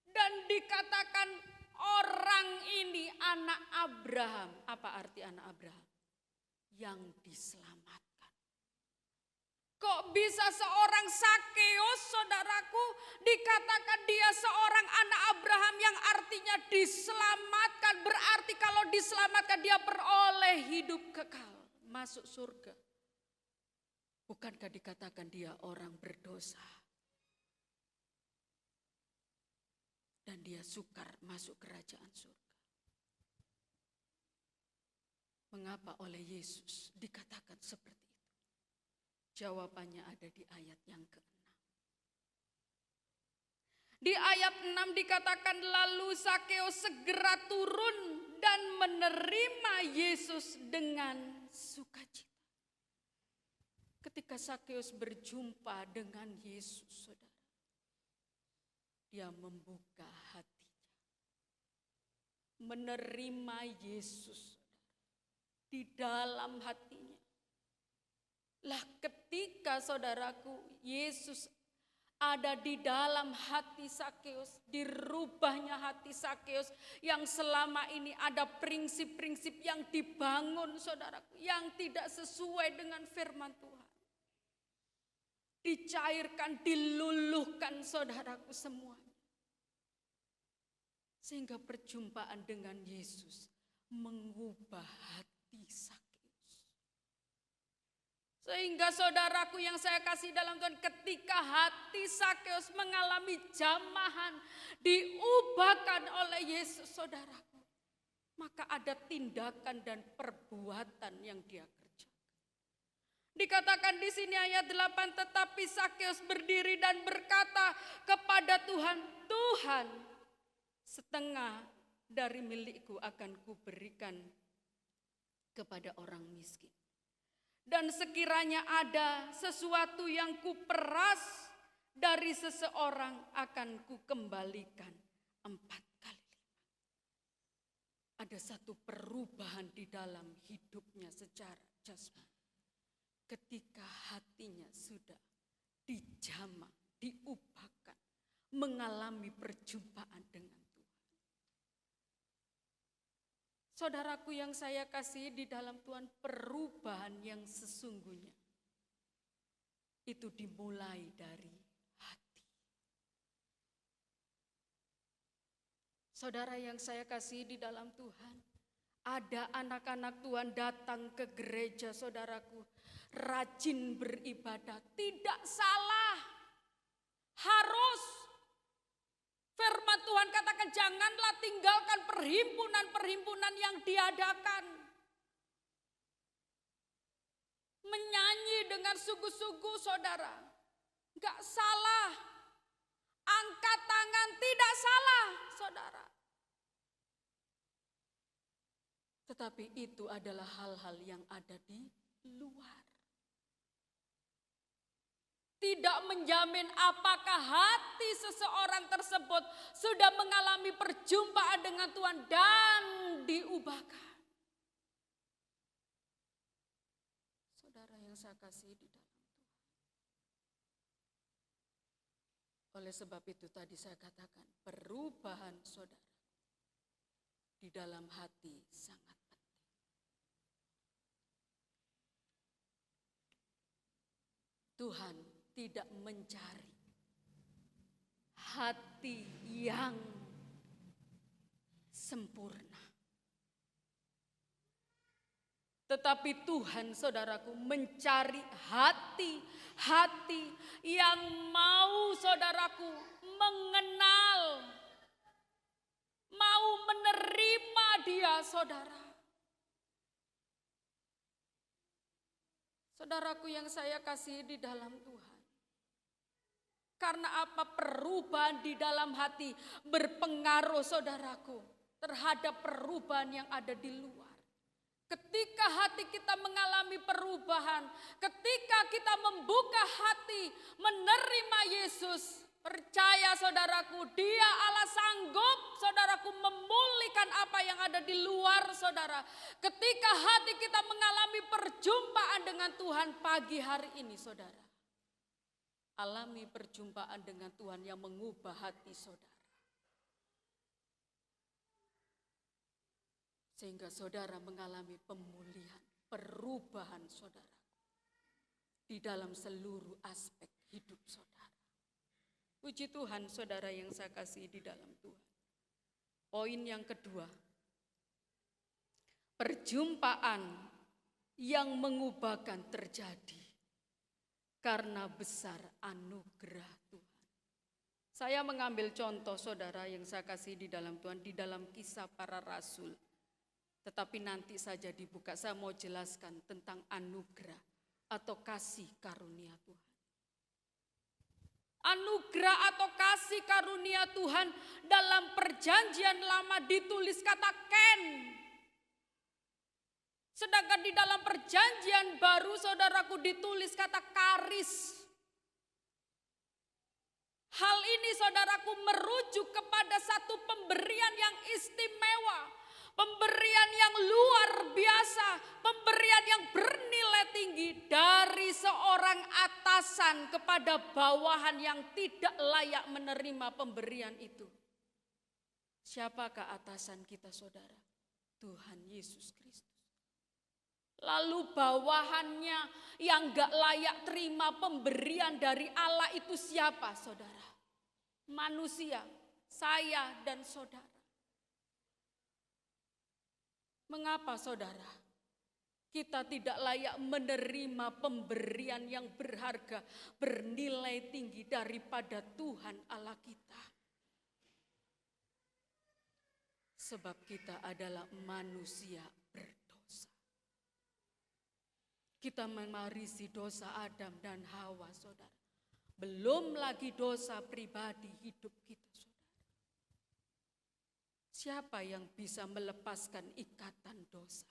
Speaker 3: dan dikatakan orang ini anak Abraham. Apa arti anak Abraham? Yang diselamatkan. Kok bisa seorang Sakeus saudaraku dikatakan dia seorang anak Abraham yang artinya diselamatkan. Berarti kalau diselamatkan dia beroleh hidup kekal, masuk surga. Bukankah dikatakan dia orang berdosa? Dan dia sukar masuk kerajaan surga. Mengapa oleh Yesus dikatakan seperti itu? Jawabannya ada di ayat yang ke-6. Di ayat 6 dikatakan lalu Sakeus segera turun dan menerima Yesus dengan sukacita. Ketika Sakeus berjumpa dengan Yesus, saudara, dia membuka hatinya, menerima Yesus, saudara, di dalam hatinya. Lah ketika saudaraku Yesus ada di dalam hati Sakeus, dirubahnya hati Sakeus yang selama ini ada prinsip-prinsip yang dibangun saudaraku, yang tidak sesuai dengan firman Tuhan. Dicairkan, diluluhkan saudaraku semuanya. Sehingga perjumpaan dengan Yesus mengubah hati Sakeus. Sehingga saudaraku yang saya kasih dalam Tuhan, ketika hati Sakeus mengalami jamahan, diubahkan oleh Yesus saudaraku, maka ada tindakan dan perbuatan yang dia kerjakan. Dikatakan di sini ayat 8, tetapi Sakeus berdiri dan berkata kepada Tuhan, Tuhan, setengah dari milikku akan kuberikan kepada orang miskin. Dan sekiranya ada sesuatu yang kuperas dari seseorang akan kukembalikan 4 kali lipat. Ada satu perubahan di dalam hidupnya secara jasmani. Ketika hatinya sudah dijamah, diubahkan, mengalami perjumpaan dengan Tuhan. Saudaraku yang saya kasih di dalam Tuhan, perubahan yang sesungguhnya itu dimulai dari hati. Saudara yang saya kasih di dalam Tuhan, ada anak-anak Tuhan datang ke gereja saudaraku. rajin beribadah. Tidak salah, harus. Firman Tuhan katakan janganlah tinggalkan perhimpunan-perhimpunan yang diadakan. Menyanyi dengan sungguh-sungguh saudara, enggak salah. Angkat tangan tidak salah saudara. Tetapi itu adalah hal-hal yang ada di luar. Tidak menjamin apakah hati seseorang tersebut sudah mengalami perjumpaan dengan Tuhan dan diubahkan. Saudara yang saya kasih di dalam Tuhan. Oleh sebab itu tadi saya katakan perubahan saudara di dalam hati sangat penting. Tuhan tidak mencari hati yang sempurna. Tetapi Tuhan saudaraku mencari hati yang mau saudaraku mengenal, mau menerima Dia saudara. Saudaraku yang saya kasih di dalam Tuhan. Karena apa? Perubahan di dalam hati berpengaruh saudaraku terhadap perubahan yang ada di luar. Ketika hati kita mengalami perubahan, ketika kita membuka hati menerima Yesus, percaya saudaraku, Dia Allah sanggup saudaraku memulihkan apa yang ada di luar saudara. Ketika hati kita mengalami perjumpaan dengan Tuhan pagi hari ini saudara. Alami perjumpaan dengan Tuhan yang mengubah hati saudara. Sehingga saudara mengalami pemulihan, perubahan saudara. Di dalam seluruh aspek hidup saudara. Puji Tuhan saudara yang saya kasih di dalam Tuhan. Poin yang kedua. Perjumpaan yang mengubahkan terjadi. Karena besar anugerah Tuhan. Saya mengambil contoh saudara yang saya kasih di dalam Tuhan. Di dalam Kisah Para Rasul. Tetapi nanti saja dibuka. Saya mau jelaskan tentang anugerah. Atau kasih karunia Tuhan. Anugerah atau kasih karunia Tuhan. Dalam perjanjian lama ditulis kata ken. Sedangkan di dalam perjanjian baru saudaraku ditulis kata karis. Hal ini saudaraku merujuk kepada satu pemberian yang istimewa. Pemberian yang luar biasa. Pemberian yang bernilai tinggi dari seorang atasan kepada bawahan yang tidak layak menerima pemberian itu. Siapakah atasan kita saudara? Tuhan Yesus Kristus. Lalu bawahannya yang gak layak terima pemberian dari Allah itu siapa saudara? Manusia, saya dan saudara. Mengapa saudara? Kita tidak layak menerima pemberian yang berharga, bernilai tinggi daripada Tuhan Allah kita. Sebab kita adalah manusia berdosa. Kita mewarisi dosa Adam dan Hawa saudara. Belum lagi dosa pribadi hidup kita saudara. Siapa yang bisa melepaskan ikatan dosa?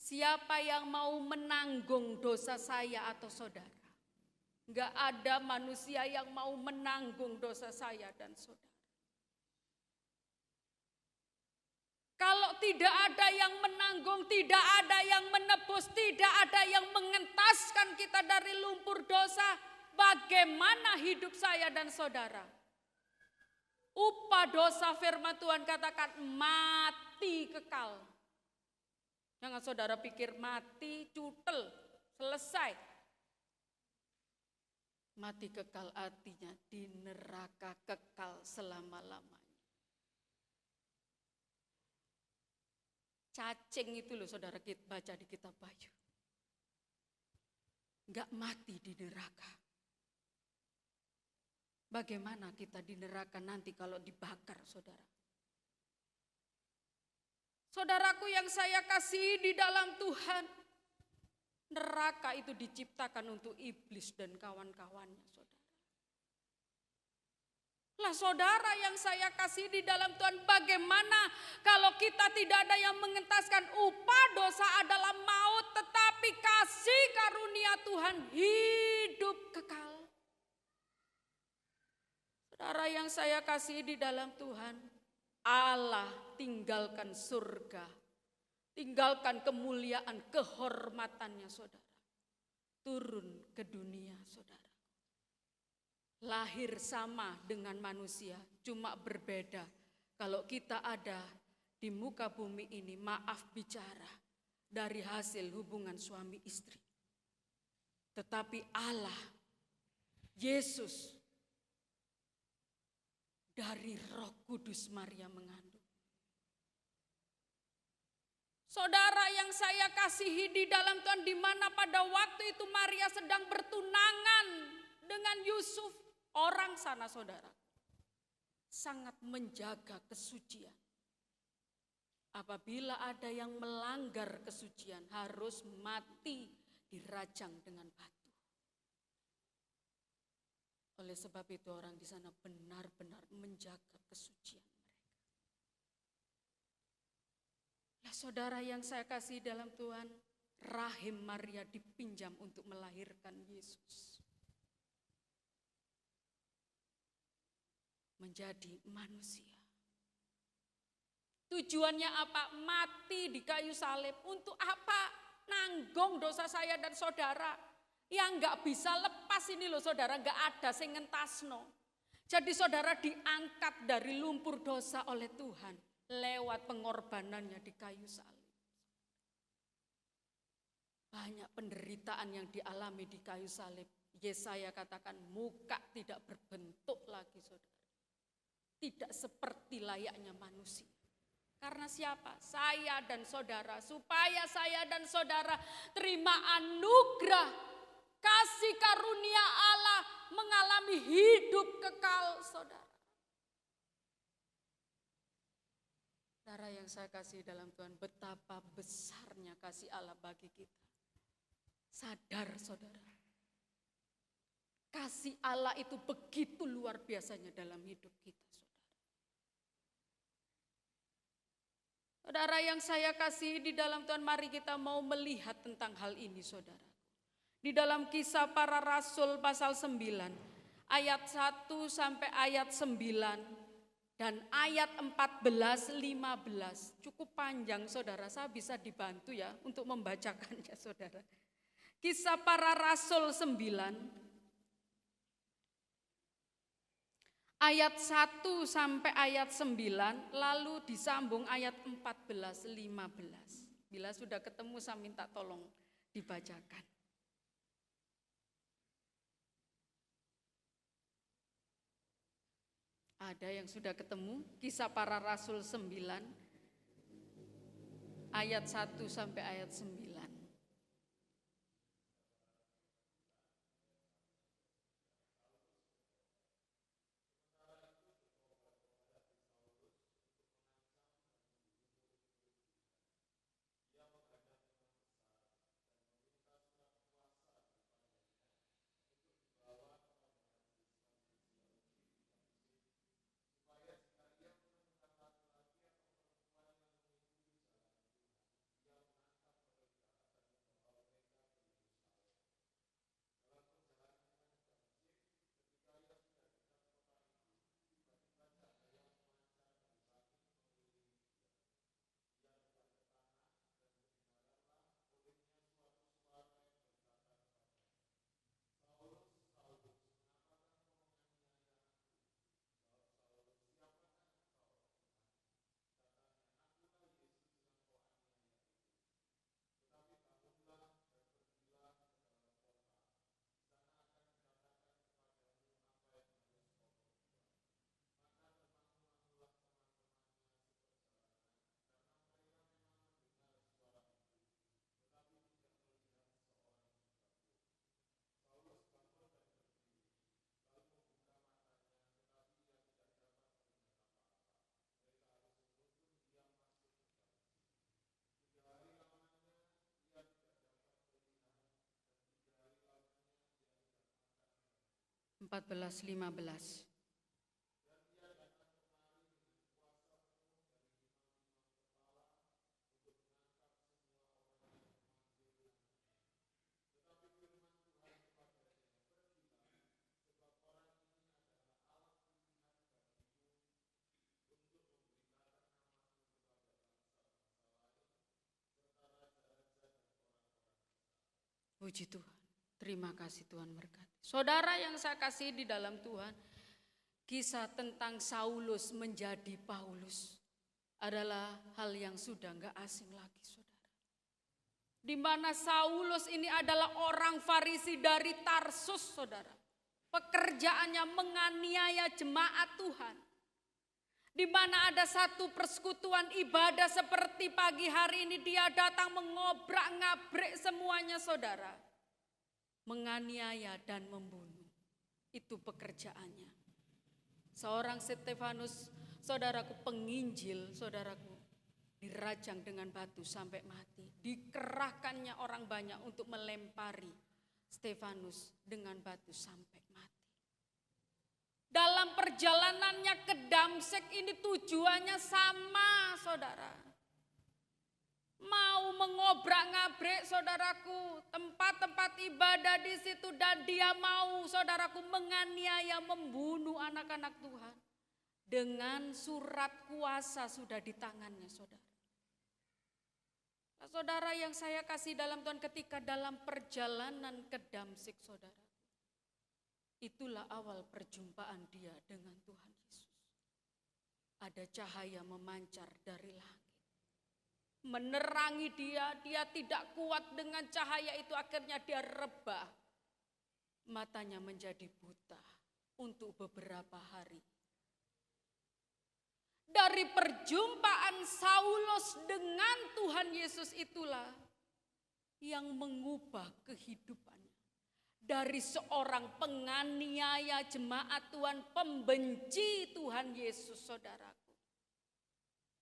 Speaker 3: Siapa yang mau menanggung dosa saya atau saudara? Enggak ada manusia yang mau menanggung dosa saya dan saudara. Kalau tidak ada yang menanggung, tidak ada yang menebus, tidak ada yang mengentaskan kita dari lumpur dosa, bagaimana hidup saya dan saudara? Upah dosa firman Tuhan katakan mati kekal. Jangan saudara pikir mati, cutel, selesai. Mati kekal artinya di neraka kekal selama-lamanya. Cacing itu loh saudara kita baca di kitab Wahyu. nggak mati di neraka. Bagaimana kita di neraka nanti kalau dibakar, saudara? Saudaraku yang saya kasihi di dalam Tuhan, neraka itu diciptakan untuk iblis dan kawan-kawannya, saudara. Lah saudara yang saya kasih di dalam Tuhan, bagaimana kalau kita tidak ada yang mengentaskan upah dosa adalah maut, tetapi kasih karunia Tuhan hidup kekal. Saudara yang saya kasih di dalam Tuhan, Allah tinggalkan surga, tinggalkan kemuliaan, kehormatannya saudara, turun ke dunia saudara. Lahir sama dengan manusia, cuma berbeda. Kalau kita ada di muka bumi ini, maaf bicara, dari hasil hubungan suami istri. Tetapi Allah, Yesus, dari Roh Kudus Maria mengandung. Saudara yang saya kasihi di dalam Tuhan, di mana pada waktu itu Maria sedang bertunangan dengan Yusuf. Orang sana saudara sangat menjaga kesucian. Apabila ada yang melanggar kesucian harus mati dirajang dengan batu. Oleh sebab itu orang di sana benar-benar menjaga kesucian mereka. Lah saudara yang saya kasih dalam Tuhan, rahim Maria dipinjam untuk melahirkan Yesus. Menjadi manusia. Tujuannya apa? Mati di kayu salib. Untuk apa? Nanggung dosa saya dan saudara. Yang gak bisa lepas ini loh saudara, gak ada sing ngentasno. Jadi saudara diangkat dari lumpur dosa oleh Tuhan lewat pengorbanannya di kayu salib. Banyak penderitaan yang dialami di kayu salib. Yesaya katakan muka tidak berbentuk lagi saudara. Tidak seperti layaknya manusia. Karena siapa? Saya dan saudara. Supaya saya dan saudara terima anugerah kasih karunia Allah mengalami hidup kekal saudara. Saudara yang saya kasih dalam Tuhan, betapa besarnya kasih Allah bagi kita. Sadar saudara. Kasih Allah itu begitu luar biasanya dalam hidup kita. Saudara yang saya kasih di dalam Tuhan, mari kita mau melihat tentang hal ini saudara. Di dalam Kisah Para Rasul pasal 9, ayat 1 sampai ayat 9 dan ayat 14-15. Cukup panjang saudara, saya bisa dibantu ya untuk membacakannya saudara. Kisah Para Rasul 9. Ayat 1 sampai ayat 9, lalu disambung ayat 14-15. Bila sudah ketemu saya minta tolong dibacakan. Ada yang sudah ketemu? Kisah Para Rasul 9, ayat 1 sampai ayat 9. 14:15. Puji Tuhan. Terima kasih Tuhan berkati. Saudara yang saya kasih di dalam Tuhan, kisah tentang Saulus menjadi Paulus adalah hal yang sudah enggak asing lagi, saudara. Di mana Saulus ini adalah orang Farisi dari Tarsus, saudara. Pekerjaannya menganiaya jemaat Tuhan. Di mana ada satu persekutuan ibadah seperti pagi hari ini dia datang mengobrak-ngabrik semuanya, saudara. Menganiaya dan membunuh. Itu pekerjaannya. Seorang Stefanus, saudaraku, penginjil, saudaraku, dirajang dengan batu sampai mati. Dikerahkannya orang banyak untuk melempari Stefanus dengan batu sampai mati. Dalam perjalanannya ke Damsyik ini tujuannya sama, saudara. Mau mengobrak-ngabrik, saudaraku, tempat-tempat ibadah di situ, dan dia mau, saudaraku, menganiaya, membunuh anak-anak Tuhan. Dengan surat kuasa sudah di tangannya, saudara. Nah, saudara yang saya kasih dalam Tuhan, ketika dalam perjalanan ke Damsyik, saudara, itulah awal perjumpaan dia dengan Tuhan Yesus. Ada cahaya memancar dari langit. Menerangi dia, dia tidak kuat dengan cahaya itu, akhirnya dia rebah. Matanya menjadi buta untuk beberapa hari. Dari perjumpaan Saulus dengan Tuhan Yesus itulah yang mengubah kehidupannya. Dari seorang penganiaya jemaat Tuhan, pembenci Tuhan Yesus, saudaraku,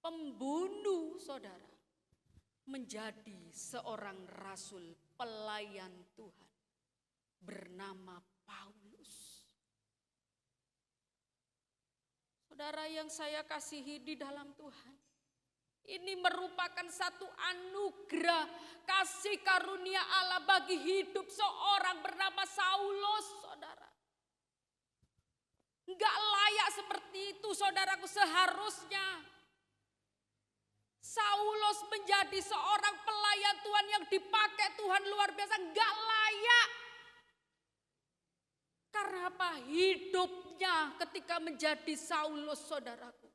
Speaker 3: pembunuh, saudara, menjadi seorang rasul pelayan Tuhan bernama Paulus. Saudara yang saya kasihi di dalam Tuhan, ini merupakan satu anugerah kasih karunia Allah bagi hidup seorang bernama Saulus, saudara. Enggak layak seperti itu, saudaraku. Seharusnya Saulus menjadi seorang pelayan Tuhan yang dipakai Tuhan luar biasa. Enggak layak. Karena apa? Hidupnya ketika menjadi Saulus, saudaraku,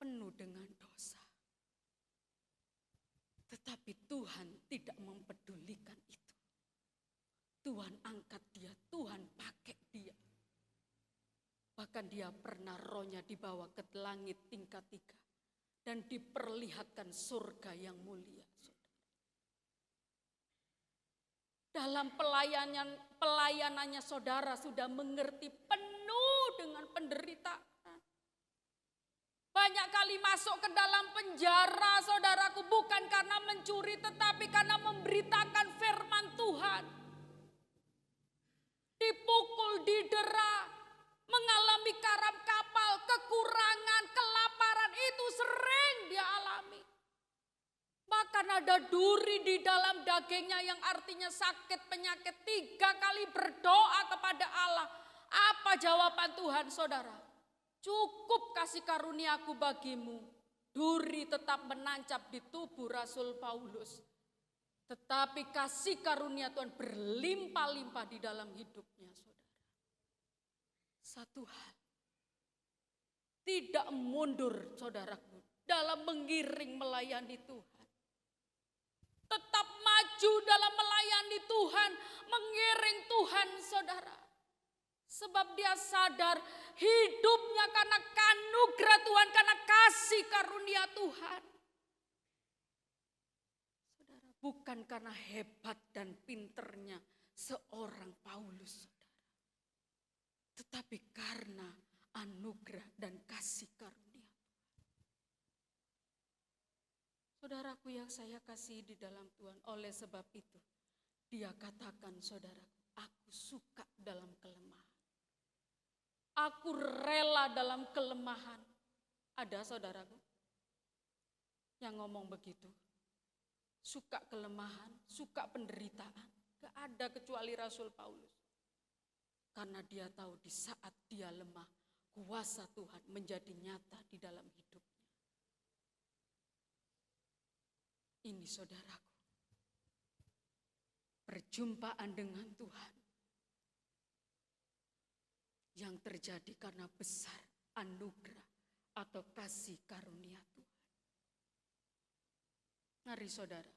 Speaker 3: penuh dengan dosa. Tetapi Tuhan tidak mempedulikan itu. Tuhan angkat dia, Tuhan pakai dia. Bahkan dia pernah rohnya dibawa ke langit tingkat 3 dan diperlihatkan surga yang mulia. Dalam pelayanannya saudara sudah mengerti penuh dengan penderitaan. Banyak kali masuk ke dalam penjara, saudaraku, bukan karena mencuri, tetapi karena memberitakan firman Tuhan. Dipukul, didera, mengalami karam kapal, kekurangan, kelaparan, itu sering dia alami. Bahkan ada duri di dalam dagingnya yang artinya sakit, penyakit. 3 kali berdoa kepada Allah. Apa jawaban Tuhan, saudara? Cukup kasih karuniaku bagimu. Duri tetap menancap di tubuh Rasul Paulus. Tetapi kasih karunia Tuhan berlimpah-limpah di dalam hidupnya, saudara. Satu hal. Tidak mundur, saudaraku, dalam mengiring melayani Tuhan. Tetap maju dalam melayani Tuhan, mengiring Tuhan, saudara. Sebab dia sadar hidupnya karena anugerah Tuhan, karena kasih karunia Tuhan. Saudara, bukan karena hebat dan pinternya seorang Paulus, saudara. Tetapi karena anugerah dan kasih karunia Tuhan. Saudaraku yang saya kasih di dalam Tuhan, oleh sebab itu dia katakan, saudaraku, aku suka dalam kelemahan. Aku rela dalam kelemahan. Ada saudaraku yang ngomong begitu? Suka kelemahan, suka penderitaan. Gak ada kecuali Rasul Paulus. Karena dia tahu di saat dia lemah, kuasa Tuhan menjadi nyata di dalam hidupnya. Ini saudaraku, perjumpaan dengan Tuhan yang terjadi karena besar anugerah atau kasih karunia Tuhan. Mari saudara,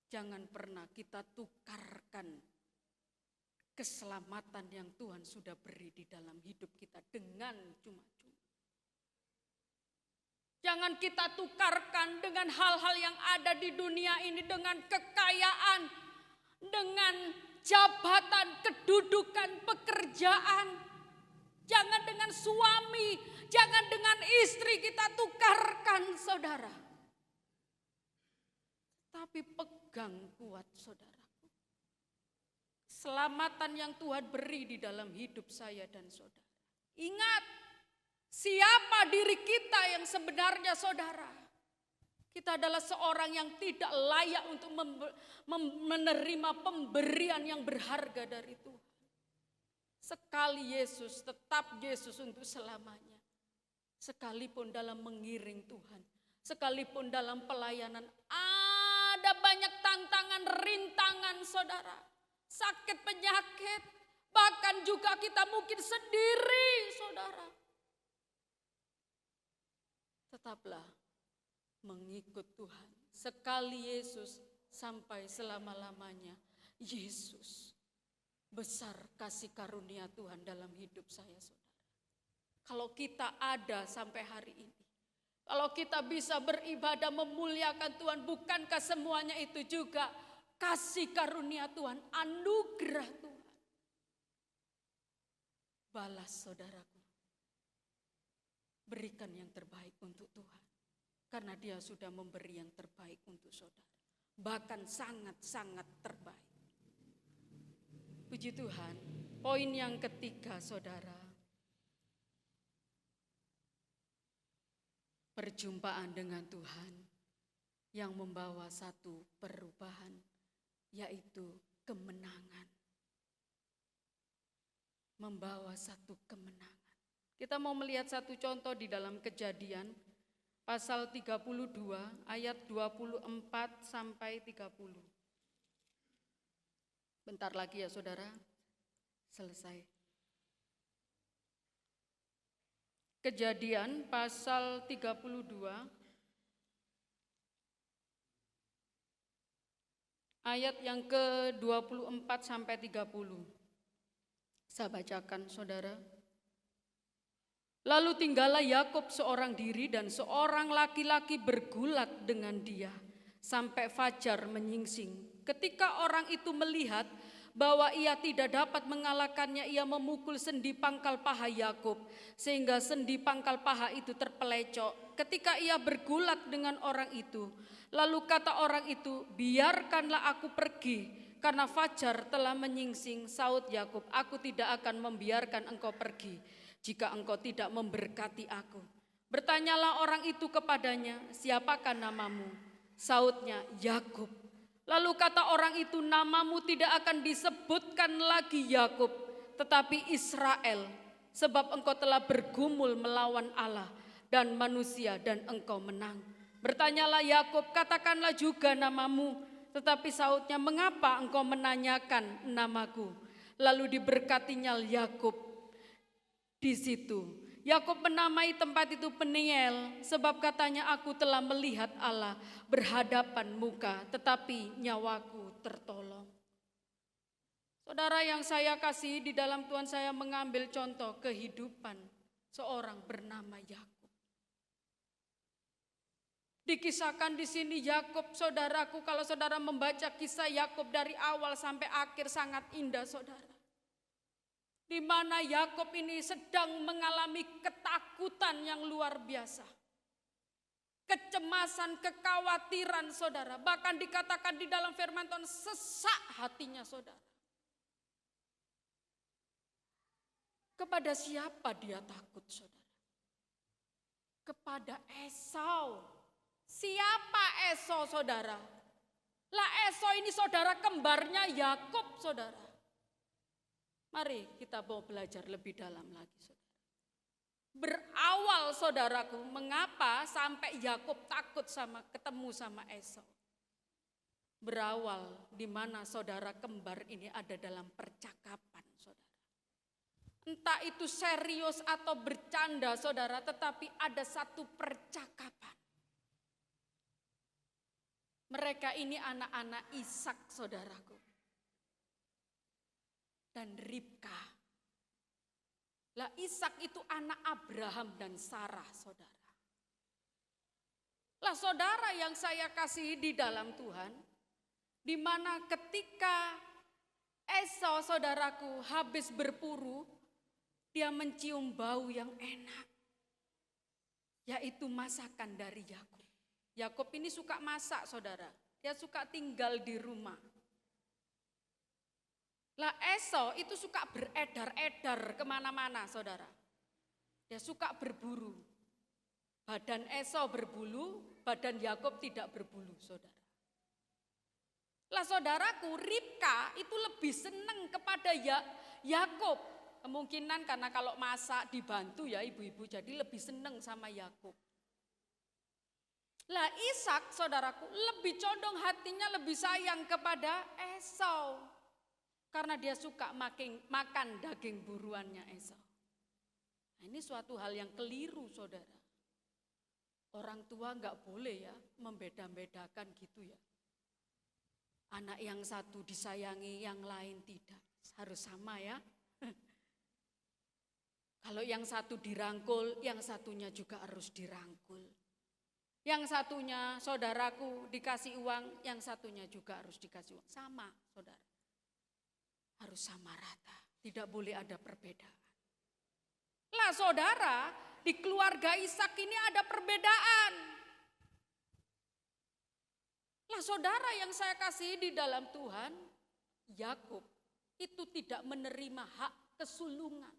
Speaker 3: jangan pernah kita tukarkan keselamatan yang Tuhan sudah beri di dalam hidup kita dengan cuma-cuma. Jangan kita tukarkan dengan hal-hal yang ada di dunia ini, dengan kekayaan, dengan jabatan, kedudukan, pekerjaan. Jangan dengan suami, jangan dengan istri kita tukarkan, saudara. Tapi pegang kuat, saudaraku. Keselamatan yang Tuhan beri di dalam hidup saya dan saudara. Ingat, siapa diri kita yang sebenarnya, saudara? Kita adalah seorang yang tidak layak untuk menerima pemberian yang berharga dari Tuhan. Sekali Yesus, tetap Yesus untuk selamanya. Sekalipun dalam mengiring Tuhan, sekalipun dalam pelayanan, ada banyak tantangan, rintangan, saudara. Sakit, penyakit, bahkan juga kita mungkin sendiri, saudara. Tetaplah mengikut Tuhan. Sekali Yesus sampai selama-lamanya. Yesus, besar kasih karunia Tuhan dalam hidup saya, saudara. Kalau kita ada sampai hari ini, kalau kita bisa beribadah memuliakan Tuhan, bukankah semuanya itu juga kasih karunia Tuhan, anugerah Tuhan? Balas, saudaraku. Berikan yang terbaik untuk Tuhan. Karena Dia sudah memberi yang terbaik untuk saudara. Bahkan sangat-sangat terbaik. Puji Tuhan. Poin yang ketiga, saudara. Perjumpaan dengan Tuhan yang membawa satu perubahan, yaitu kemenangan. Membawa satu kemenangan. Kita mau melihat satu contoh di dalam Kejadian pasal 32 ayat 24 sampai 30. Bentar lagi ya saudara, selesai. Kejadian pasal 32 ayat yang ke-24 sampai 30. Saya bacakan saudara. Lalu tinggallah Yakub seorang diri dan seorang laki-laki bergulat dengan dia sampai fajar menyingsing. Ketika orang itu melihat bahwa ia tidak dapat mengalahkannya, ia memukul sendi pangkal paha Yakub sehingga sendi pangkal paha itu terpelecok. Ketika ia bergulat dengan orang itu, lalu kata orang itu, biarkanlah aku pergi karena fajar telah menyingsing. Saud Yakub, aku tidak akan membiarkan engkau pergi jika engkau tidak memberkati aku. Bertanyalah orang itu kepadanya, siapakah namamu? Saudnya, Yakub. Lalu kata orang itu, namamu tidak akan disebutkan lagi Yakub, tetapi Israel, sebab engkau telah bergumul melawan Allah dan manusia dan engkau menang. Bertanyalah Yakub, katakanlah juga namamu, tetapi saudnya, mengapa engkau menanyakan namaku? Lalu diberkatinya Yakub di situ. Yakub menamai tempat itu Peniel, sebab katanya, aku telah melihat Allah berhadapan muka, tetapi nyawaku tertolong. Saudara yang saya kasih, di dalam Tuhan saya mengambil contoh kehidupan seorang bernama Yakub. Dikisahkan di sini Yakub, saudaraku, kalau saudara membaca kisah Yakub dari awal sampai akhir sangat indah, saudara. Di mana Yakub ini sedang mengalami ketakutan yang luar biasa. Kecemasan, kekhawatiran, saudara. Bahkan dikatakan di dalam firman Tuhan, sesak hatinya, saudara. Kepada siapa dia takut, saudara? Kepada Esau. Siapa Esau, saudara? Lah Esau ini saudara kembarnya Yakub, saudara. Mari kita mau belajar lebih dalam lagi, saudara. Berawal, saudaraku, mengapa sampai Yakub takut ketemu sama Esau? Berawal di mana saudara kembar ini ada dalam percakapan, saudara. Entah itu serius atau bercanda, saudara, tetapi ada satu percakapan. Mereka ini anak-anak Ishak, saudaraku, dan Ribka. Lah Ishak itu anak Abraham dan Sarah, saudara. Lah saudara yang saya kasihi di dalam Tuhan, di mana ketika Esau, saudaraku, habis berburu, dia mencium bau yang enak, yaitu masakan dari Yakub. Yakub ini suka masak, saudara. Dia suka tinggal di rumah. Lah Esau itu suka beredar-edar kemana-mana, saudara. Dia suka berburu. Badan Esau berbulu, badan Yakub tidak berbulu, saudara. Lah saudaraku, Ribka itu lebih senang kepada Yakub. Kemungkinan karena kalau masak dibantu ya ibu-ibu, jadi lebih senang sama Yakub. Lah Ishak, saudaraku, lebih condong hatinya lebih sayang kepada Esau. Karena dia suka makan daging buruannya Esau. Nah, ini suatu hal yang keliru, saudara. Orang tua enggak boleh ya membeda-bedakan gitu ya. Anak yang satu disayangi, yang lain tidak. Harus sama ya. Kalau yang satu dirangkul, yang satunya juga harus dirangkul. Yang satunya, saudaraku, dikasih uang, yang satunya juga harus dikasih uang. Sama, saudara. Harus sama rata, tidak boleh ada perbedaan. Lah saudara, di keluarga Ishak ini ada perbedaan. Lah saudara yang saya kasih di dalam Tuhan, Yakub itu tidak menerima hak kesulungan.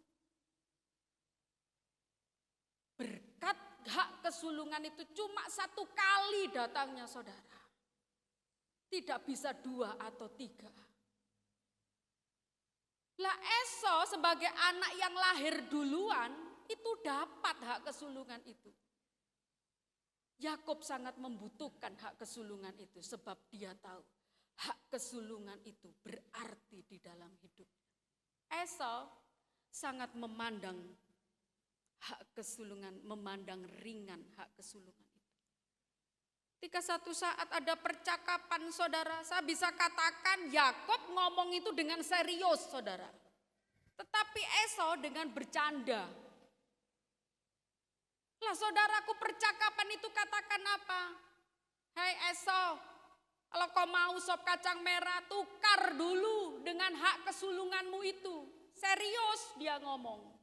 Speaker 3: Berkat hak kesulungan itu cuma satu kali datangnya, saudara. Tidak bisa 2 atau 3. Lah Esau sebagai anak yang lahir duluan itu dapat hak kesulungan itu. Yakub sangat membutuhkan hak kesulungan itu sebab dia tahu hak kesulungan itu berarti di dalam hidup. Esau sangat memandang hak kesulungan, memandang ringan hak kesulungan itu. Ketika satu saat ada percakapan, saudara, saya bisa katakan Yakub ngomong itu dengan serius, saudara. Tetapi Esau dengan bercanda. Lah saudaraku, percakapan itu katakan apa? Hei Esau, kalau kau mau sop kacang merah, tukar dulu dengan hak kesulunganmu itu. Serius dia ngomong.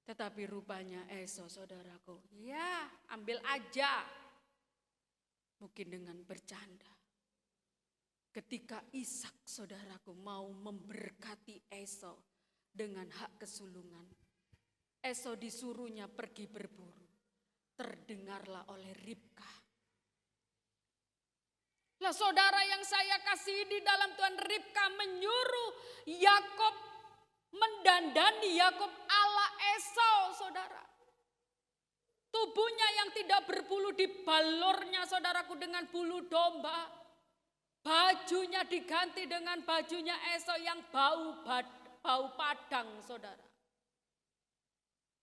Speaker 3: Tetapi rupanya Esau, saudaraku, ya ambil aja. Mungkin dengan bercanda. Ketika Ishak, saudaraku, mau memberkati Esau dengan hak kesulungan. Esau disuruhnya pergi berburu. Terdengarlah oleh Ribka. Lah saudara yang saya kasih di dalam Tuhan, Ribka menyuruh Yakub mendandani Yakub ala Esau, saudara. Tubuhnya yang tidak berbulu dibalurnya, saudaraku, dengan bulu domba. Bajunya diganti dengan bajunya Esau yang bau padang, saudara.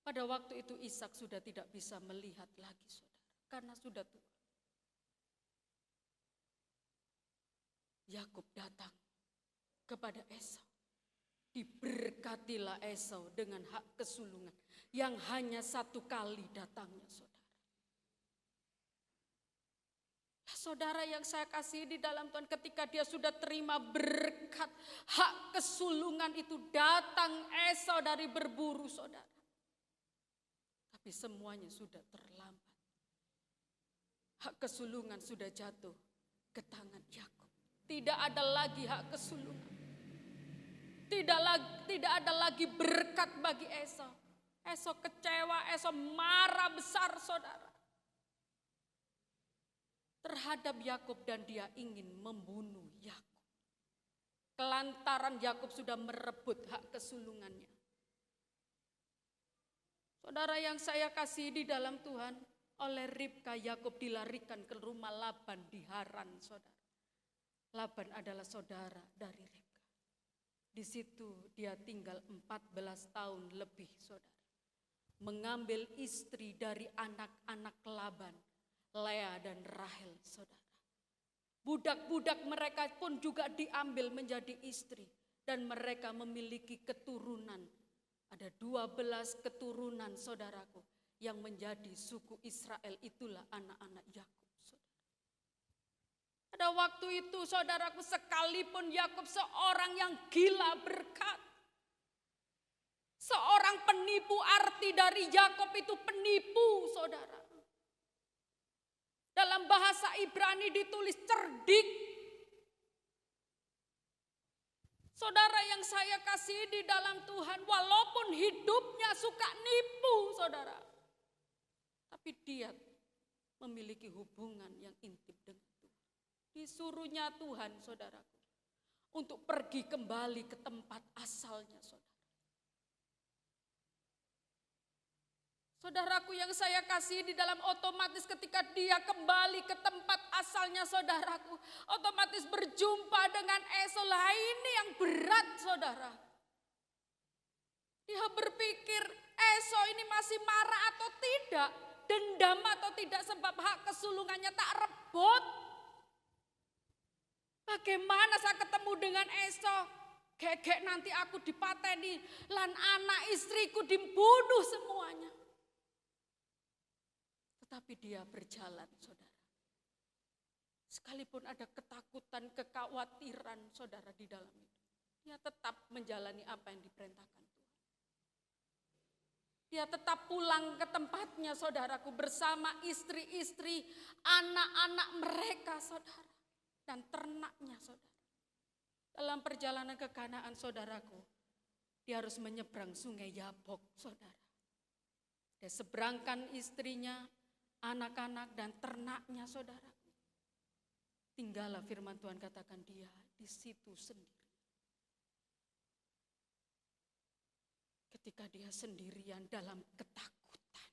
Speaker 3: Pada waktu itu Ishak sudah tidak bisa melihat lagi, saudara, karena sudah tua. Yakub datang kepada Esau. Diberkatilah Esau dengan hak kesulungan yang hanya satu kali datangnya, saudara. Saudara yang saya kasih di dalam Tuhan, ketika dia sudah terima berkat hak kesulungan itu, datang Esau dari berburu, saudara. Tapi semuanya sudah terlambat. Hak kesulungan sudah jatuh ke tangan Yakub. Tidak ada lagi hak kesulungan. Tidak ada lagi berkat bagi Esau. Esau kecewa, Esau marah besar saudara terhadap Yakub dan dia ingin membunuh Yakub. Kelantaran Yakub sudah merebut hak kesulungannya. Saudara yang saya kasih di dalam Tuhan, oleh Ribka Yakub dilarikan ke rumah Laban di Haran, saudara. Laban adalah saudara dari Ribka. Di situ dia tinggal 14 tahun lebih, saudara. Mengambil istri dari anak-anak Laban, Lea dan Rahel, saudara. Budak-budak mereka pun juga diambil menjadi istri dan mereka memiliki keturunan. Ada 12 keturunan saudaraku yang menjadi suku Israel, itulah anak-anak Yakub, saudara. Pada waktu itu saudaraku, sekalipun Yakub seorang yang gila berkat, seorang penipu, arti dari Yakub itu penipu, saudara. Dalam bahasa Ibrani ditulis cerdik. Saudara yang saya kasih di dalam Tuhan, walaupun hidupnya suka nipu, saudara, tapi dia memiliki hubungan yang intim dengan Tuhan. Disuruhnya Tuhan, saudaraku, untuk pergi kembali ke tempat asalnya, saudara. Saudaraku yang saya kasih di dalam, otomatis ketika dia kembali ke tempat asalnya, saudaraku, otomatis berjumpa dengan Esau. Lah ini yang berat, saudara. Dia berpikir Esau ini masih marah atau tidak, dendam atau tidak sebab hak kesulungannya tak rebut. Bagaimana saya ketemu dengan Esau? Gegek nanti aku dipateni, lan anak istriku dibunuh semuanya. Tapi dia berjalan, saudara. Sekalipun ada ketakutan, kekhawatiran, saudara, di dalam itu, dia tetap menjalani apa yang diperintahkan Tuhan. Dia tetap pulang ke tempatnya, saudaraku, bersama istri-istri, anak-anak mereka, saudara, dan ternaknya, saudara. Dalam perjalanan ke Kanaan, saudaraku, dia harus menyeberang sungai Yabok, saudara. Dia seberangkan istrinya, anak-anak dan ternaknya, saudara. Tinggallah firman Tuhan katakan dia di situ sendiri. Ketika dia sendirian dalam ketakutan,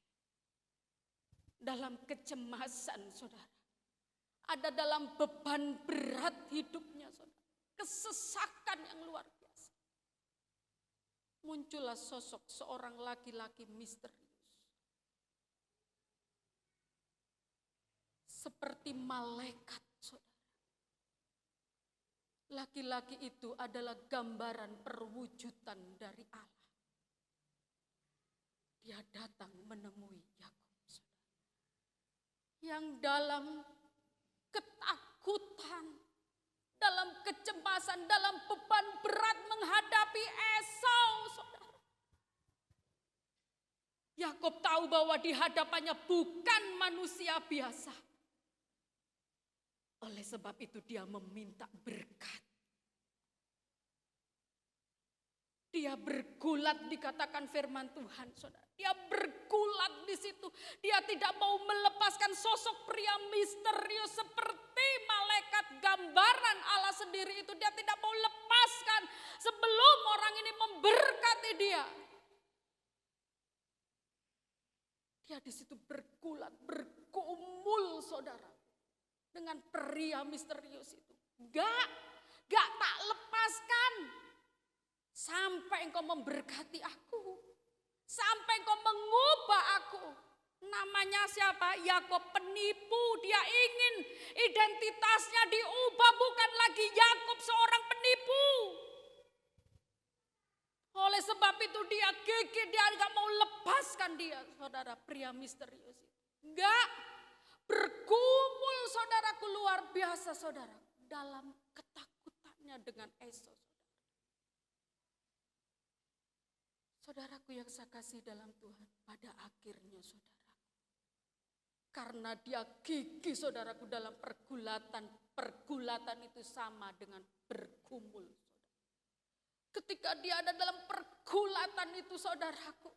Speaker 3: dalam kecemasan, saudara. Ada dalam beban berat hidupnya, saudara. Kesesakan yang luar biasa. Muncullah sosok seorang laki-laki misterius. Seperti malaikat, saudara. Laki-laki itu adalah gambaran perwujudan dari Allah. Dia datang menemui Yakub, saudara. Yang dalam ketakutan, dalam kecemasan, dalam beban berat menghadapi Esau, saudara. Yakub tahu bahwa di hadapannya bukan manusia biasa. Oleh sebab itu dia meminta berkat. Dia bergulat, dikatakan firman Tuhan, saudara. Dia bergulat di situ. Dia tidak mau melepaskan sosok pria misterius seperti malaikat gambaran Allah sendiri itu. Dia tidak mau lepaskan sebelum orang ini memberkati dia. Dia di situ bergulat, bergumul, saudara. Dengan pria misterius itu. Gak tak lepaskan. Sampai engkau memberkati aku. Sampai engkau mengubah aku. Namanya siapa? Yakub, penipu. Dia ingin identitasnya diubah. Bukan lagi Yakub seorang penipu. Oleh sebab itu dia gigit. Dia gak mau lepaskan dia. Saudara, pria misterius itu. Gak. Bergumul, saudaraku, luar biasa, saudara. Dalam ketakutannya dengan Esau, saudara. Saudaraku yang saya kasih dalam Tuhan, pada akhirnya, saudara. Karena dia gigih, saudaraku, dalam pergulatan. Pergulatan itu sama dengan bergumul, saudara. ketika dia ada dalam pergulatan itu saudaraku,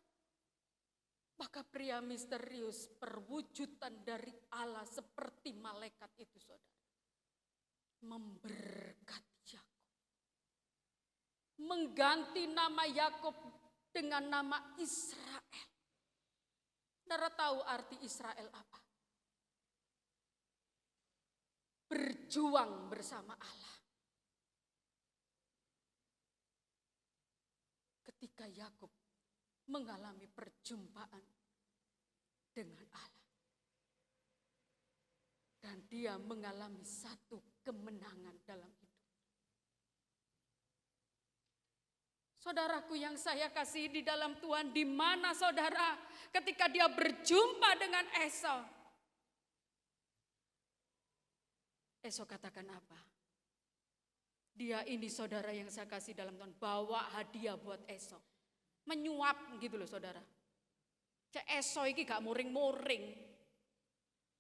Speaker 3: maka pria misterius perwujudan dari Allah seperti malaikat itu saudara, memberkati Yakub, mengganti nama Yakub dengan nama Israel. Saudara tahu arti Israel apa? Berjuang bersama Allah. Ketika Yakub mengalami perjumpaan dengan Allah, dan dia mengalami satu kemenangan dalam hidup. Saudaraku yang saya kasih di dalam Tuhan, di mana saudara ketika dia berjumpa dengan Esau? Esau katakan apa? Dia ini saudara yang saya kasih dalam Tuhan, bawa hadiah buat Esau. Menyuap gitu loh saudara. Cek Esau ini gak muring-muring.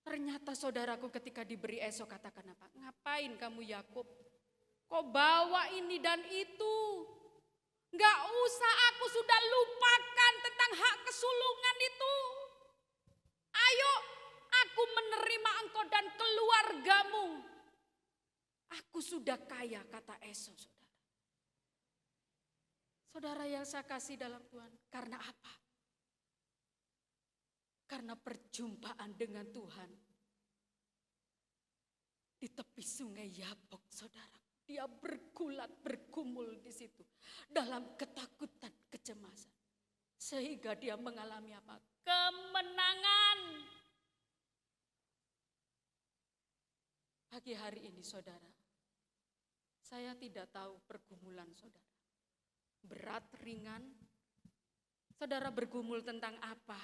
Speaker 3: Ternyata saudaraku ketika diberi Esau katakan apa? Ngapain kamu Yakub? Kok bawa ini dan itu? Gak usah, aku sudah lupakan tentang hak kesulungan itu. Ayo, aku menerima engkau dan keluargamu. Aku sudah kaya, kata Esau, saudara. Saudara yang saya kasih dalam Tuhan, karena apa? Karena perjumpaan dengan Tuhan di tepi sungai Yabok, saudara. Dia bergulat, bergumul di situ dalam ketakutan, kecemasan. Sehingga dia mengalami apa? Kemenangan. Pagi hari ini saudara, saya tidak tahu pergumulan saudara. Berat, ringan. Saudara bergumul tentang apa?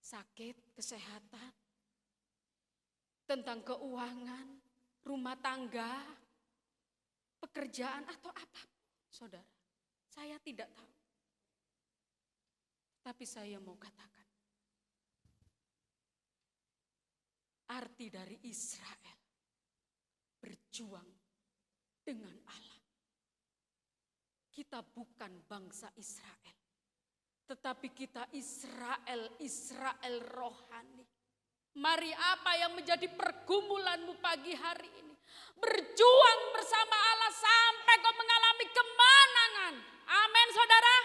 Speaker 3: Sakit, kesehatan, tentang keuangan, rumah tangga, pekerjaan atau apapun, saudara. Saya tidak tahu. Tapi saya mau katakan, arti dari Israel berjuang dengan Allah. Kita bukan bangsa Israel, tetapi kita Israel rohani. Mari apa yang menjadi pergumulanmu pagi hari ini? Berjuang bersama Allah sampai kau mengalami kemenangan. Amin saudara.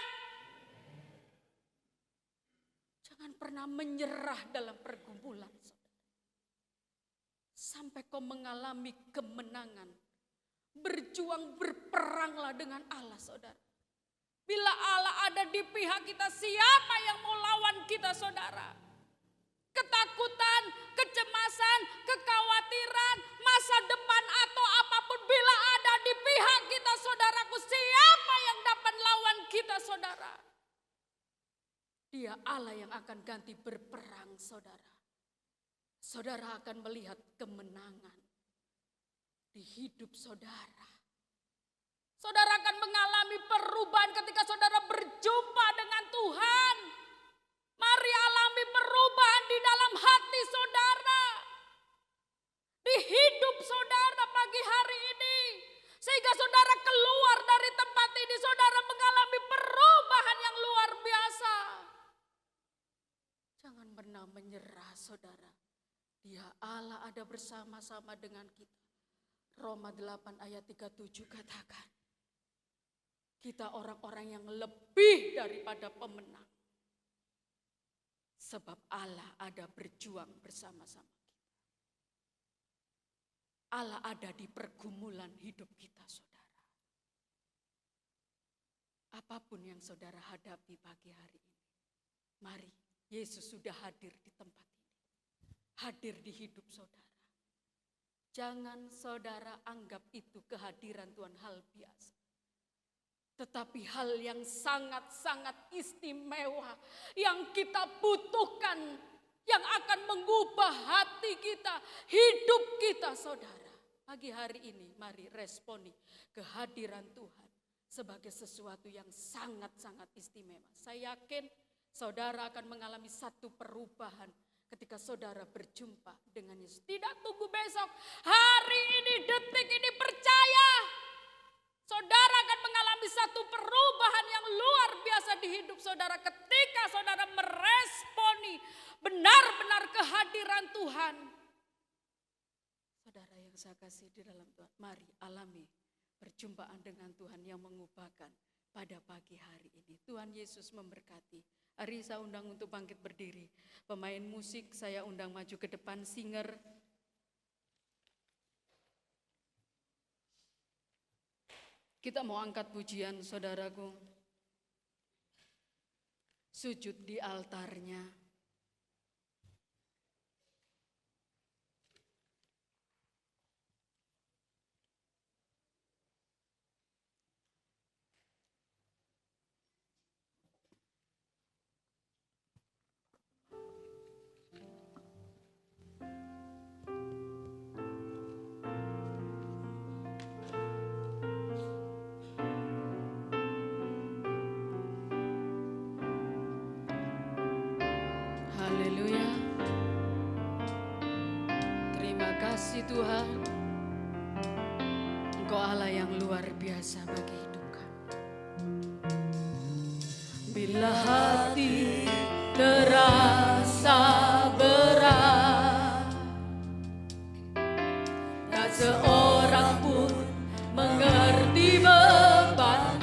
Speaker 3: Jangan pernah menyerah dalam pergumulan saudara. Sampai kau mengalami kemenangan. Berjuang, berperanglah dengan Allah saudara. Bila Allah ada di pihak kita, siapa yang mau lawan kita saudara? Ketakutan, kecemasan, kekhawatiran, masa depan atau apapun, bila ada di pihak kita saudaraku, siapa yang dapat lawan kita saudara? Dia Allah yang akan ganti berperang saudara. Saudara akan melihat kemenangan di hidup saudara. Saudara akan mengalami perubahan ketika saudara berjumpa dengan Tuhan. Mari alami perubahan di dalam hati saudara. Di hidup saudara pagi hari ini. Sehingga saudara keluar dari tempat ini, saudara mengalami perubahan yang luar biasa. Jangan pernah menyerah saudara. Dia Allah ada bersama-sama dengan kita. Roma 8 ayat 37 katakan. Kita orang-orang yang lebih daripada pemenang. Sebab Allah ada berjuang bersama-sama kita. Allah ada di pergumulan hidup kita saudara. Apapun yang saudara hadapi pagi hari ini. Mari, Yesus sudah hadir di tempat ini. Hadir di hidup saudara. Jangan saudara anggap itu kehadiran Tuhan hal biasa. Tetapi hal yang sangat-sangat istimewa yang kita butuhkan, yang akan mengubah hati kita, hidup kita saudara. Pagi hari ini mari responi kehadiran Tuhan sebagai sesuatu yang sangat-sangat istimewa. Saya yakin saudara akan mengalami satu perubahan ketika saudara berjumpa dengan Yesus. Tidak tunggu besok, hari ini, detik ini percaya. Saudara akan mengalami saudara ketika saudara meresponi benar-benar kehadiran Tuhan. Saudara yang saya kasih di dalam Tuhan, mari alami perjumpaan dengan Tuhan yang mengubahkan pada pagi hari ini. Tuhan Yesus memberkati. Hari saya undang untuk bangkit berdiri. Pemain musik saya undang maju ke depan, singer. Kita mau angkat pujian saudaraku. Sujud di altarnya. Haleluya. Terima kasih Tuhan. Engkau Allah yang luar biasa bagi hidup kami. Bila hati terasa berat, tak seorang pun mengerti beban.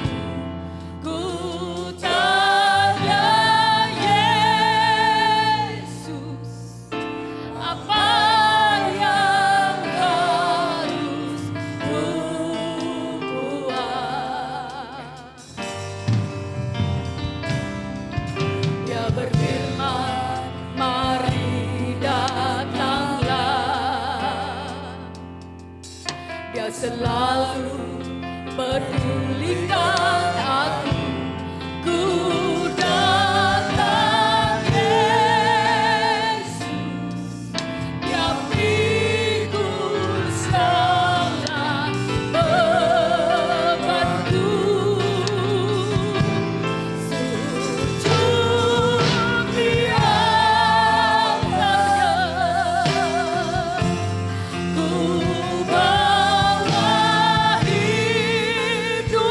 Speaker 3: Selalu pedulikan aku, ku datang Yesus, yang pikul segala bebanku. Sujud di altarnya, ku bawa hidupku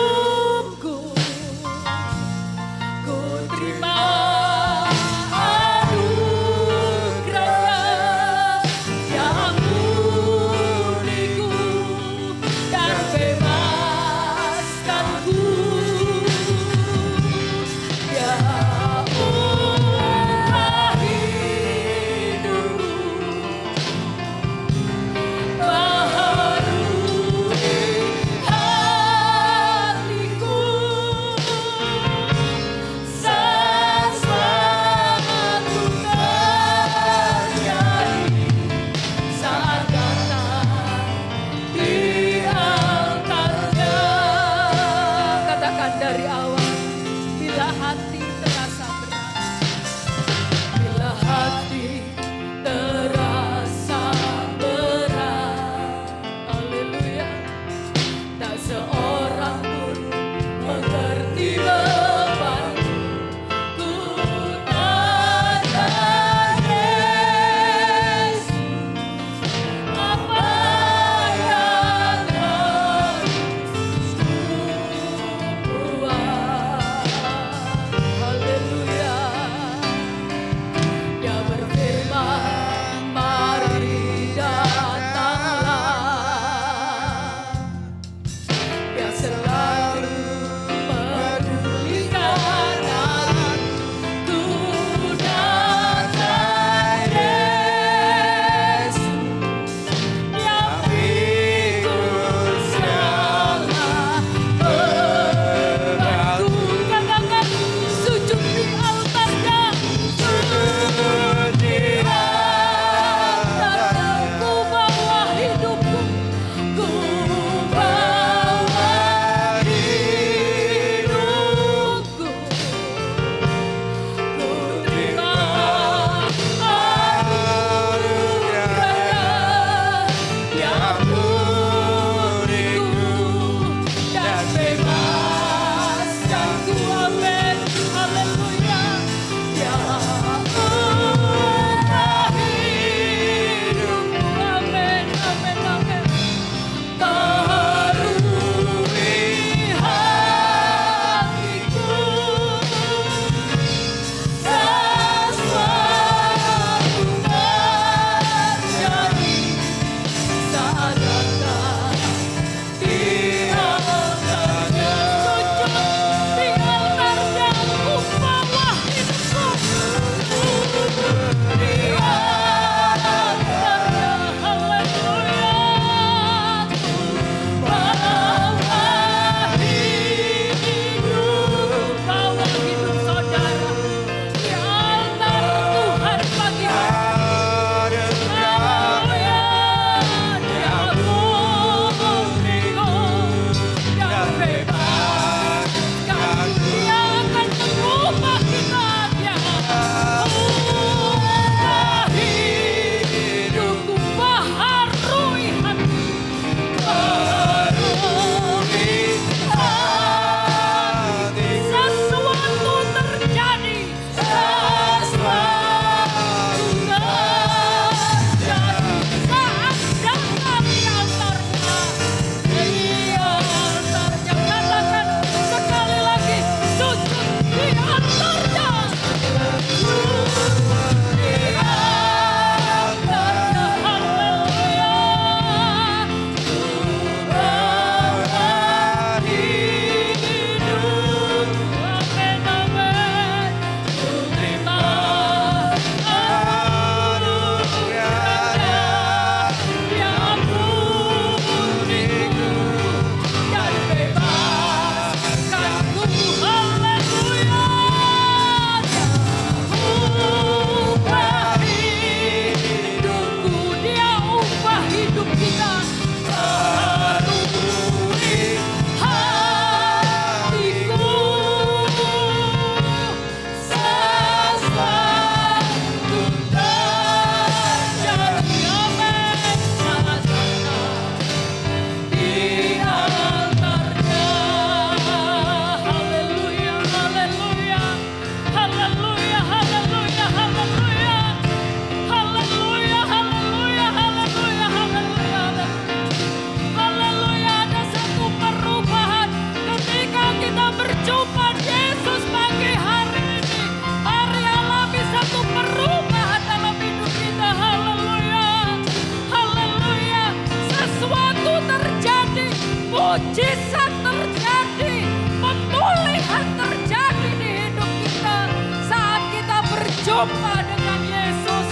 Speaker 3: mujizat terjadi, pemulihan terjadi di hidup kita saat kita berjumpa dengan Yesus.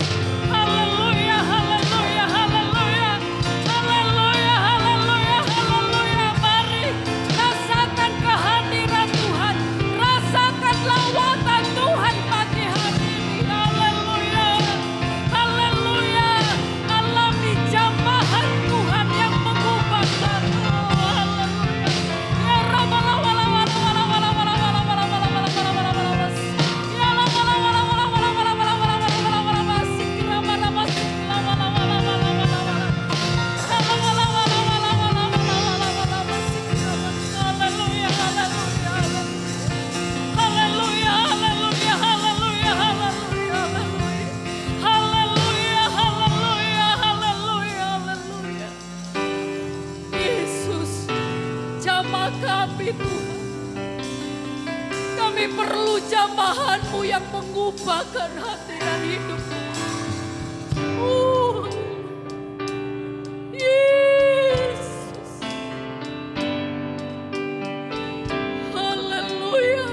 Speaker 3: Haleluya, haleluya, haleluya, haleluya, haleluya, haleluya. Mari rasakan kehadiran Tuhan, rasakan lawatan Tuhan pagi hari ini. Haleluya, haleluya. Alami jamahan Tuhan yang mengubahkan. Haleluya. Ya Rabbal wala wala wala wala wala wala wala wala wala wala wala wala. Ya la wala wala wala wala wala wala wala wala wala wala. Sikra wala wala sikra wala wala wala wala wala. Wala wala wala wala wala wala wala wala. Sikra wala. Haleluya, haleluya, haleluya, haleluya, haleluya, haleluya, haleluya, haleluya, haleluya, haleluya. Yesus, jamah kami Tuhan. Kami perlu jamahan-Mu yang mengubahkan hati dan hidup. Yesus. Haleluya.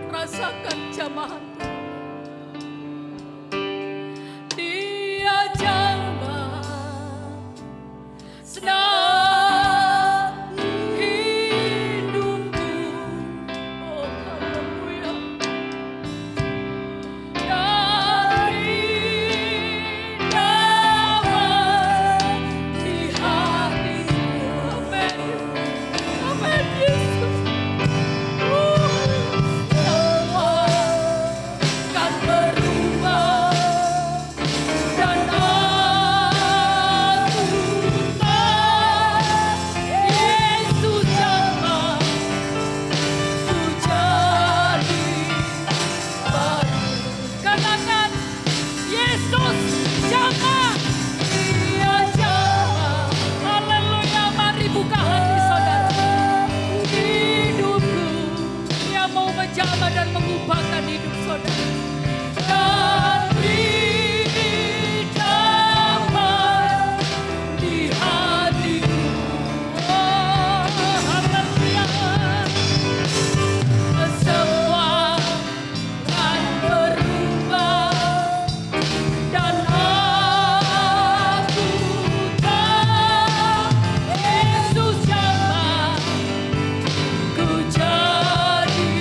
Speaker 3: Rasakan jamahan Tuhan. Dia jamah senang hidupku. Oh haleluya. Dari damai di hatiku. Amin. Amin Yesus. Semua kan berubah dan aku tahu Yesus jamah ku jadi baru. Katakan Yesus jamah, Dia jamah. Haleluya, mari buka hati saudara. Hidupku, Dia mau menjamah dan mengubahkan hidup saudara. Dan beri damai di hatiku. Oh, haleluya. Semua kan berubah dan aku tahu Yesus jamah ku jadi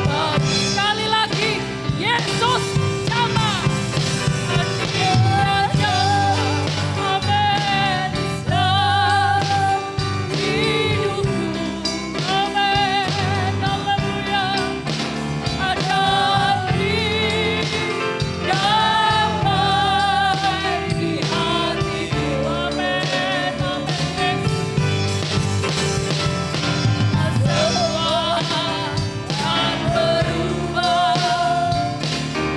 Speaker 3: baru. Sekali lagi, Yesus jamah. Dia jamah. Amin. Dalam hidupku. Amin. Haleluya. Ada beri damai di hatiku. Amin. Amin. Semua kan berubah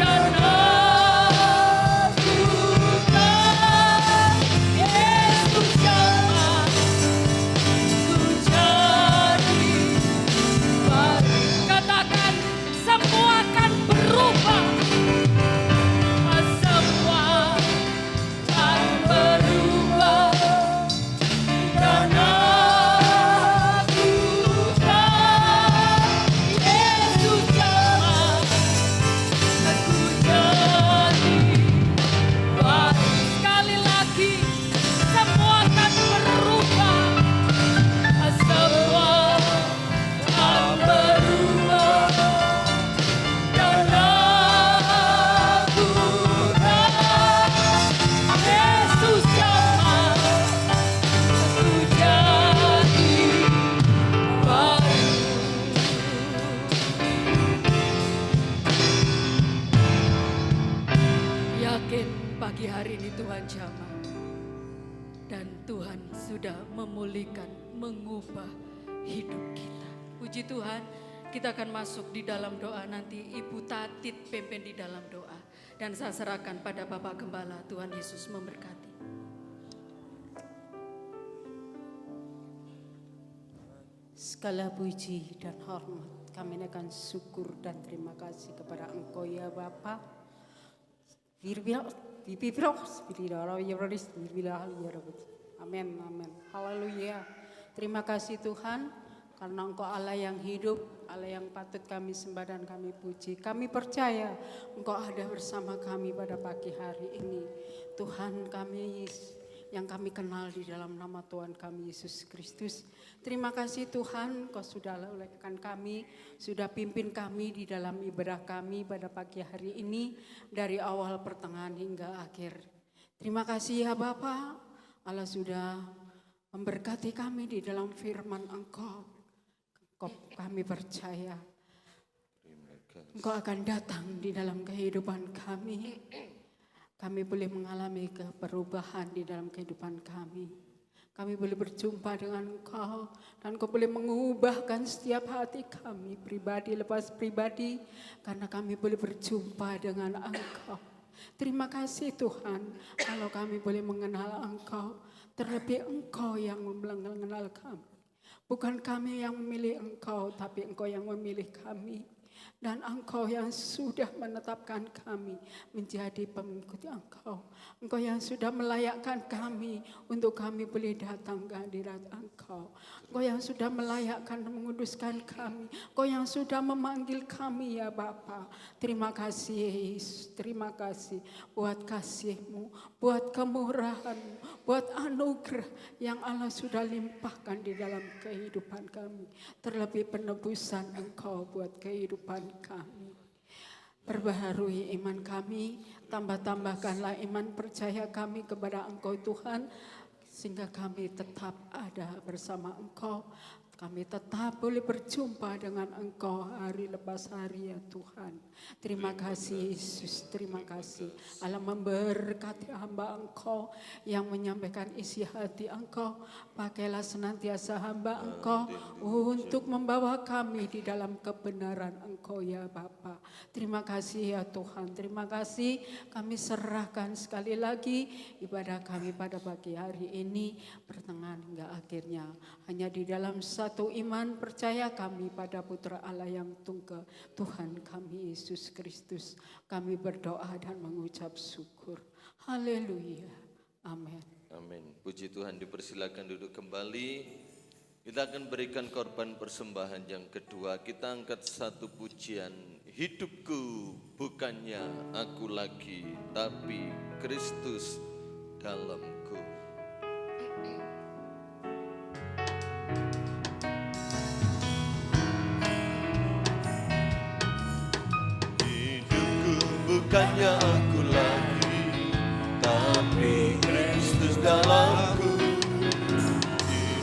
Speaker 3: dan aku tahu Yesus jamah ku jadi baru. Katakan semua kan berubah. Semua kan berubah dan aku tahu Yesus jamah ku jadi baru. Sekali lagi, semua kan berubah. Semua kan berubah dan aku tahu Yesus jamah ku jadi baru. Yakin pagi hari ini Tuhan jamah dan Tuhan sudah memulihkan, mengubah hidup kita. Puji Tuhan, kita akan masuk di dalam doa nanti. Ibu Tatit pimpin di dalam doa dan saya serahkan pada Bapak Gembala. Tuhan Yesus memberkati.
Speaker 4: Segala puji dan hormat kami naikkan syukur dan terima kasih kepada Engkau ya Bapa. Amin, amin. Haleluya. Terima kasih Tuhan, karena Engkau Allah yang hidup, Allah yang patut kami sembah dan kami puji. Kami percaya Engkau ada bersama kami pada pagi hari ini. Tuhan kami yang kami kenal di dalam nama Tuhan kami Yesus Kristus. Terima kasih Tuhan, Kau sudah lelehkan kami, sudah pimpin kami di dalam ibadah kami pada pagi hari ini, dari awal pertengahan hingga akhir. Terima kasih ya Bapa, Allah sudah memberkati kami di dalam firman Engkau. Kami percaya Engkau akan datang di dalam kehidupan kami. Kami boleh mengalami perubahan di dalam kehidupan kami. Kami boleh berjumpa dengan Engkau dan Engkau boleh mengubahkan setiap hati kami, pribadi lepas pribadi, karena kami boleh berjumpa dengan Engkau. Terima kasih Tuhan, kalau kami boleh mengenal Engkau, terlebih Engkau yang mengenal kami. Bukan kami yang memilih Engkau, tapi Engkau yang memilih kami. Dan Engkau yang sudah menetapkan kami menjadi pengikut Engkau. Engkau yang sudah melayakkan kami untuk kami boleh datang ke hadirat Engkau. Engkau yang sudah melayakkan dan menguduskan kami. Engkau yang sudah memanggil kami ya Bapa. Terima kasih Yesus, terima kasih buat kasih-Mu, buat kemurahan-Mu, buat anugerah yang Allah sudah limpahkan di dalam kehidupan kami. Terlebih penebusan Engkau buat kehidupan kami. Perbaharui iman kami, tambahkanlah iman percaya kami kepada Engkau Tuhan, sehingga kami tetap ada bersama Engkau. Kami tetap boleh berjumpa dengan Engkau hari lepas hari ya Tuhan. Terima kasih Yesus, terima kasih. Allah memberkati hamba Engkau yang menyampaikan isi hati Engkau. Pakailah senantiasa hamba Engkau untuk membawa kami di dalam kebenaran Engkau ya Bapa. Terima kasih ya Tuhan, terima kasih. Kami serahkan sekali lagi ibadah kami pada pagi hari ini, pertengahan hingga akhirnya. Hanya di dalam satu iman percaya kami pada Putra Allah yang tunggal, Tuhan kami Yesus Kristus. Kami berdoa dan mengucap syukur. Haleluya. Amin.
Speaker 5: Amin. Puji Tuhan, dipersilakan duduk kembali. Kita akan berikan korban persembahan yang kedua. Kita angkat satu pujian. Hidupku bukannya aku lagi, tapi Kristus dalamku. Hidupku bukannya aku lagi, tapi Kristus dalamku.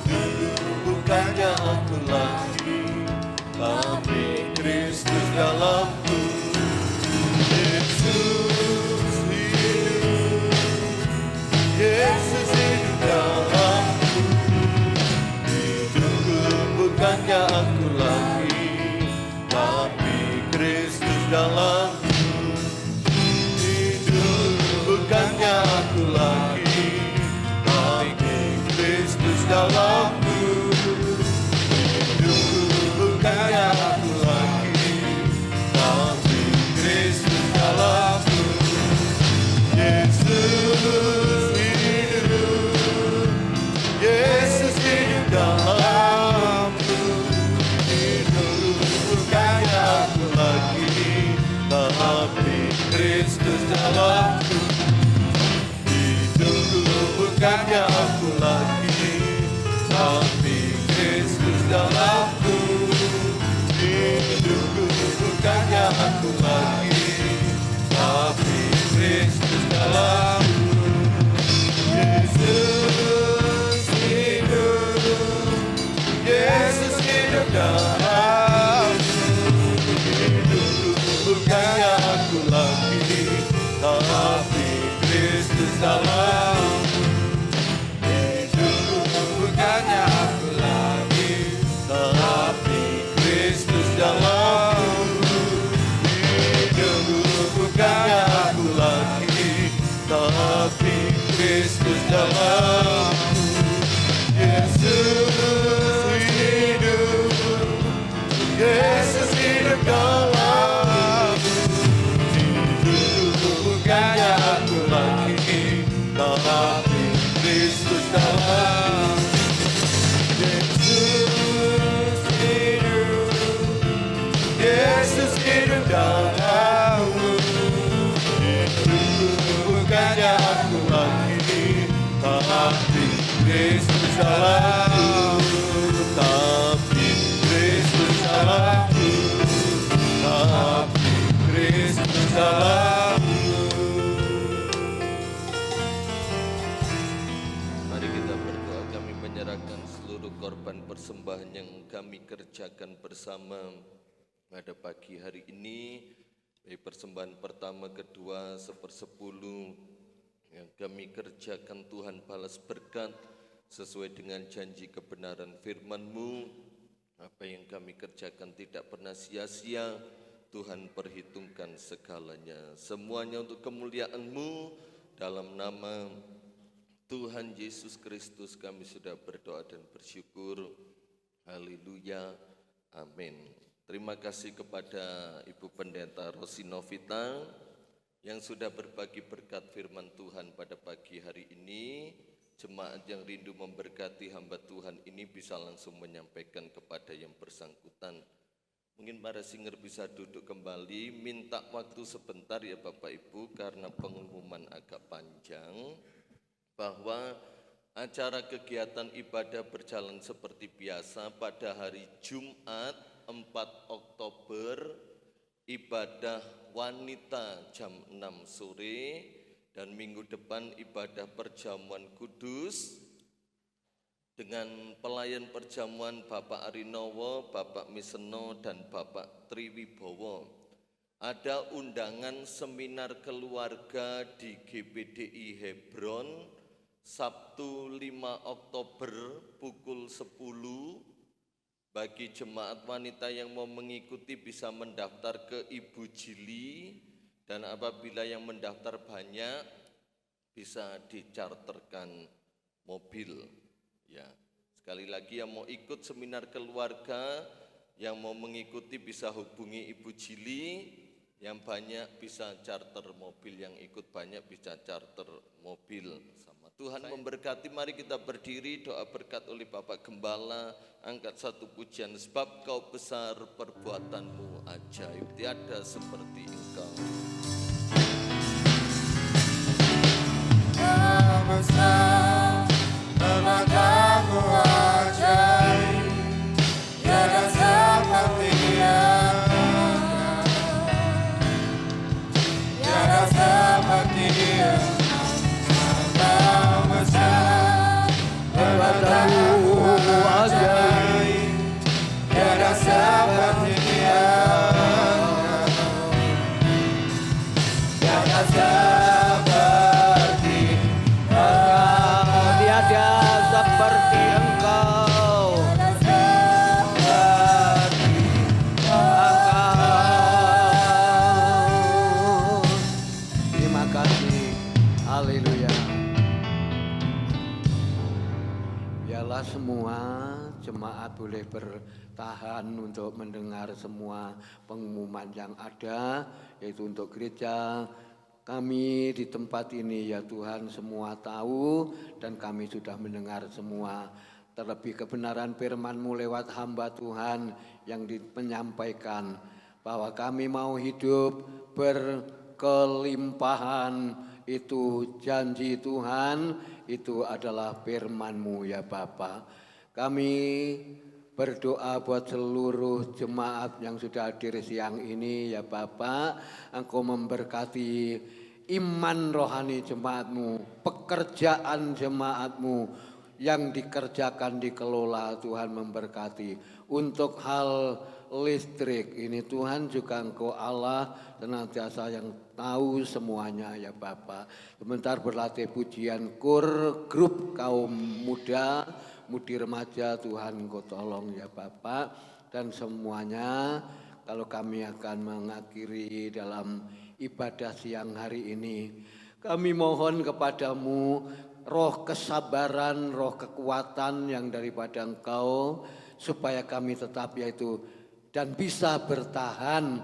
Speaker 5: Hidupku bukannya aku lagi, tapi Kristus dalamku. Yesus hidup, Yesus hidup dalamku. Hidupku bukannya aku lagi, tapi Kristus dalamku. Hidupku bukannya aku lagi, tapi Kristus dalamku. Hidupku bukannya aku lagi, tapi Kristus dalamku. Yesus hidup, Yesus hidup dalamku. Hidupku bukannya aku lagi, tapi Kristus dalamku. Hidupku bukannya aku lagi, tapi Kristus dalamku. Hidupku bukannya aku lagi, tapi Kristus dalamku. Yesus hidup, Yesus hidup dalamku. Hidupku bukannya aku lagi, tapi Kristus dalamku. Hidupku bukannya aku lagi, tapi Kristus dalamku. Hidupku bukannya aku lagi, tapi Kristus dalamku. Yesus hidup, Yesus hidup dalamku. Hidupku bukannya aku lagi, yang kami kerjakan bersama pada pagi hari ini, baik persembahan pertama, kedua, 1/10 yang kami kerjakan, Tuhan balas berkat sesuai dengan janji kebenaran firman-Mu. Apa yang kami kerjakan tidak pernah sia-sia, Tuhan perhitungkan segalanya. Semuanya untuk kemuliaan-Mu, dalam nama Tuhan Yesus Kristus kami sudah berdoa dan bersyukur. Haleluya, amin. Terima kasih kepada Ibu Pendeta Rosinovita yang sudah berbagi berkat firman Tuhan pada pagi hari ini. Jemaat yang rindu memberkati hamba Tuhan ini bisa langsung menyampaikan kepada yang bersangkutan. Mungkin para singer bisa duduk kembali, minta waktu sebentar ya Bapak Ibu karena pengumuman agak panjang, bahwa acara kegiatan ibadah berjalan seperti biasa pada hari Jumat 4 Oktober, ibadah wanita jam 6 sore, dan minggu depan ibadah perjamuan kudus dengan pelayan perjamuan Bapak Arinowo, Bapak Miseno, dan Bapak Triwibowo. Ada undangan seminar keluarga di GBDI Hebron Sabtu 5 Oktober pukul 10. Bagi jemaat wanita yang mau mengikuti bisa mendaftar ke Ibu Jili, dan apabila yang mendaftar banyak bisa dicharterkan mobil. Ya, sekali lagi yang mau ikut seminar keluarga, yang mau mengikuti bisa hubungi Ibu Jili, yang banyak bisa charter mobil, yang ikut banyak bisa charter mobil. Sama Tuhan memberkati. Mari kita berdiri, doa berkat oleh Bapak Gembala. Angkat satu pujian, sebab Kau besar, perbuatanmu ajaib, tiada seperti Engkau.
Speaker 6: Kau besar, perbuatanmu ajaib, tiada seperti Engkau, tiada seperti Engkau. Kau besar, perbuatanmu ajaib, tiada seperti Engkau, tiada seperti Engkau, tiada seperti Engkau, seperti Engkau. Terima kasih, haleluya. Biarlah semua jemaat boleh bertahan untuk mendengar semua pengumuman yang ada, yaitu untuk gereja kami di tempat ini. Ya Tuhan, semua tahu dan kami sudah mendengar semua. Terlebih kebenaran firman-Mu lewat hamba Tuhan yang menyampaikan bahwa kami mau hidup berkelimpahan. Itu janji Tuhan, itu adalah firman-Mu ya Bapa. Kami berdoa buat seluruh jemaat yang sudah hadir siang ini ya Bapa. Engkau memberkati iman rohani jemaat-Mu, pekerjaan jemaat-Mu yang dikerjakan, dikelola. Tuhan memberkati. Untuk hal listrik ini Tuhan juga Engkau Allah senantiasa yang tahu semuanya ya Bapa. Sebentar berlatih pujian grup kaum muda, mudi remaja, Tuhan Engkau tolong ya Bapa. Dan semuanya kalau kami akan mengakhiri dalam ibadah siang hari ini, kami mohon kepadamu roh kesabaran, roh kekuatan yang daripada Engkau, supaya kami tetap yaitu dan bisa bertahan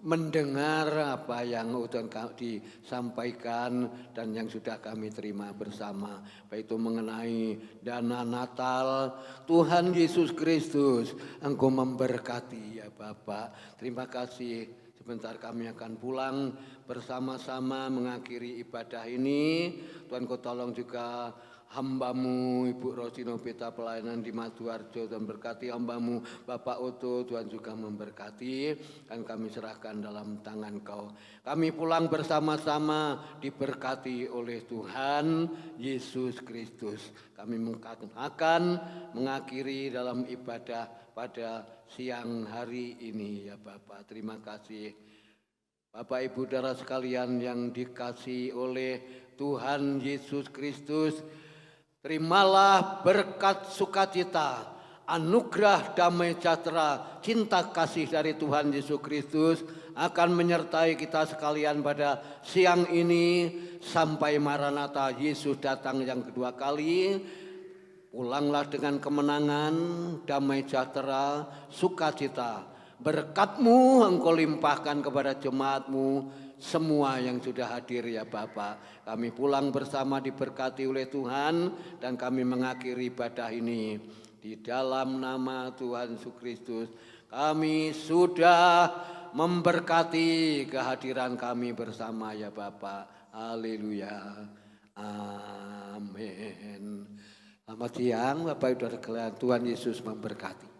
Speaker 6: mendengar apa yang sudah disampaikan dan yang sudah kami terima bersama, baik itu mengenai dana Natal. Tuhan Yesus Kristus, Engkau memberkati ya Bapak. Terima kasih. Sebentar kami akan pulang bersama-sama mengakhiri ibadah ini. Tuhan Kau tolong juga Hamba-Mu Ibu Rosino Peta pelayanan di Maduarjo, Tuhan berkati hamba-Mu Bapak Oto, Tuhan juga memberkati, dan kami serahkan dalam tangan Kau. Kami pulang bersama-sama diberkati oleh Tuhan Yesus Kristus. Kami akan mengakhiri dalam ibadah pada siang hari ini ya Bapak. Terima kasih Bapak Ibu Saudara sekalian yang dikasihi oleh Tuhan Yesus Kristus. Terimalah berkat sukacita, anugerah damai sejahtera, cinta kasih dari Tuhan Yesus Kristus akan menyertai kita sekalian pada siang ini sampai Maranatha Yesus datang yang kedua kali. Pulanglah dengan kemenangan, damai sejahtera, sukacita. Berkat-Mu Engkau limpahkan kepada jemaat-Mu semua yang sudah hadir ya Bapak. Kami pulang bersama diberkati oleh Tuhan dan kami mengakhiri ibadah ini. Di dalam nama Tuhan Yesus Kristus kami sudah memberkati kehadiran kami bersama ya Bapak. Haleluya. Amin. Selamat siang Bapak Ibu sekalian, Tuhan Yesus memberkati.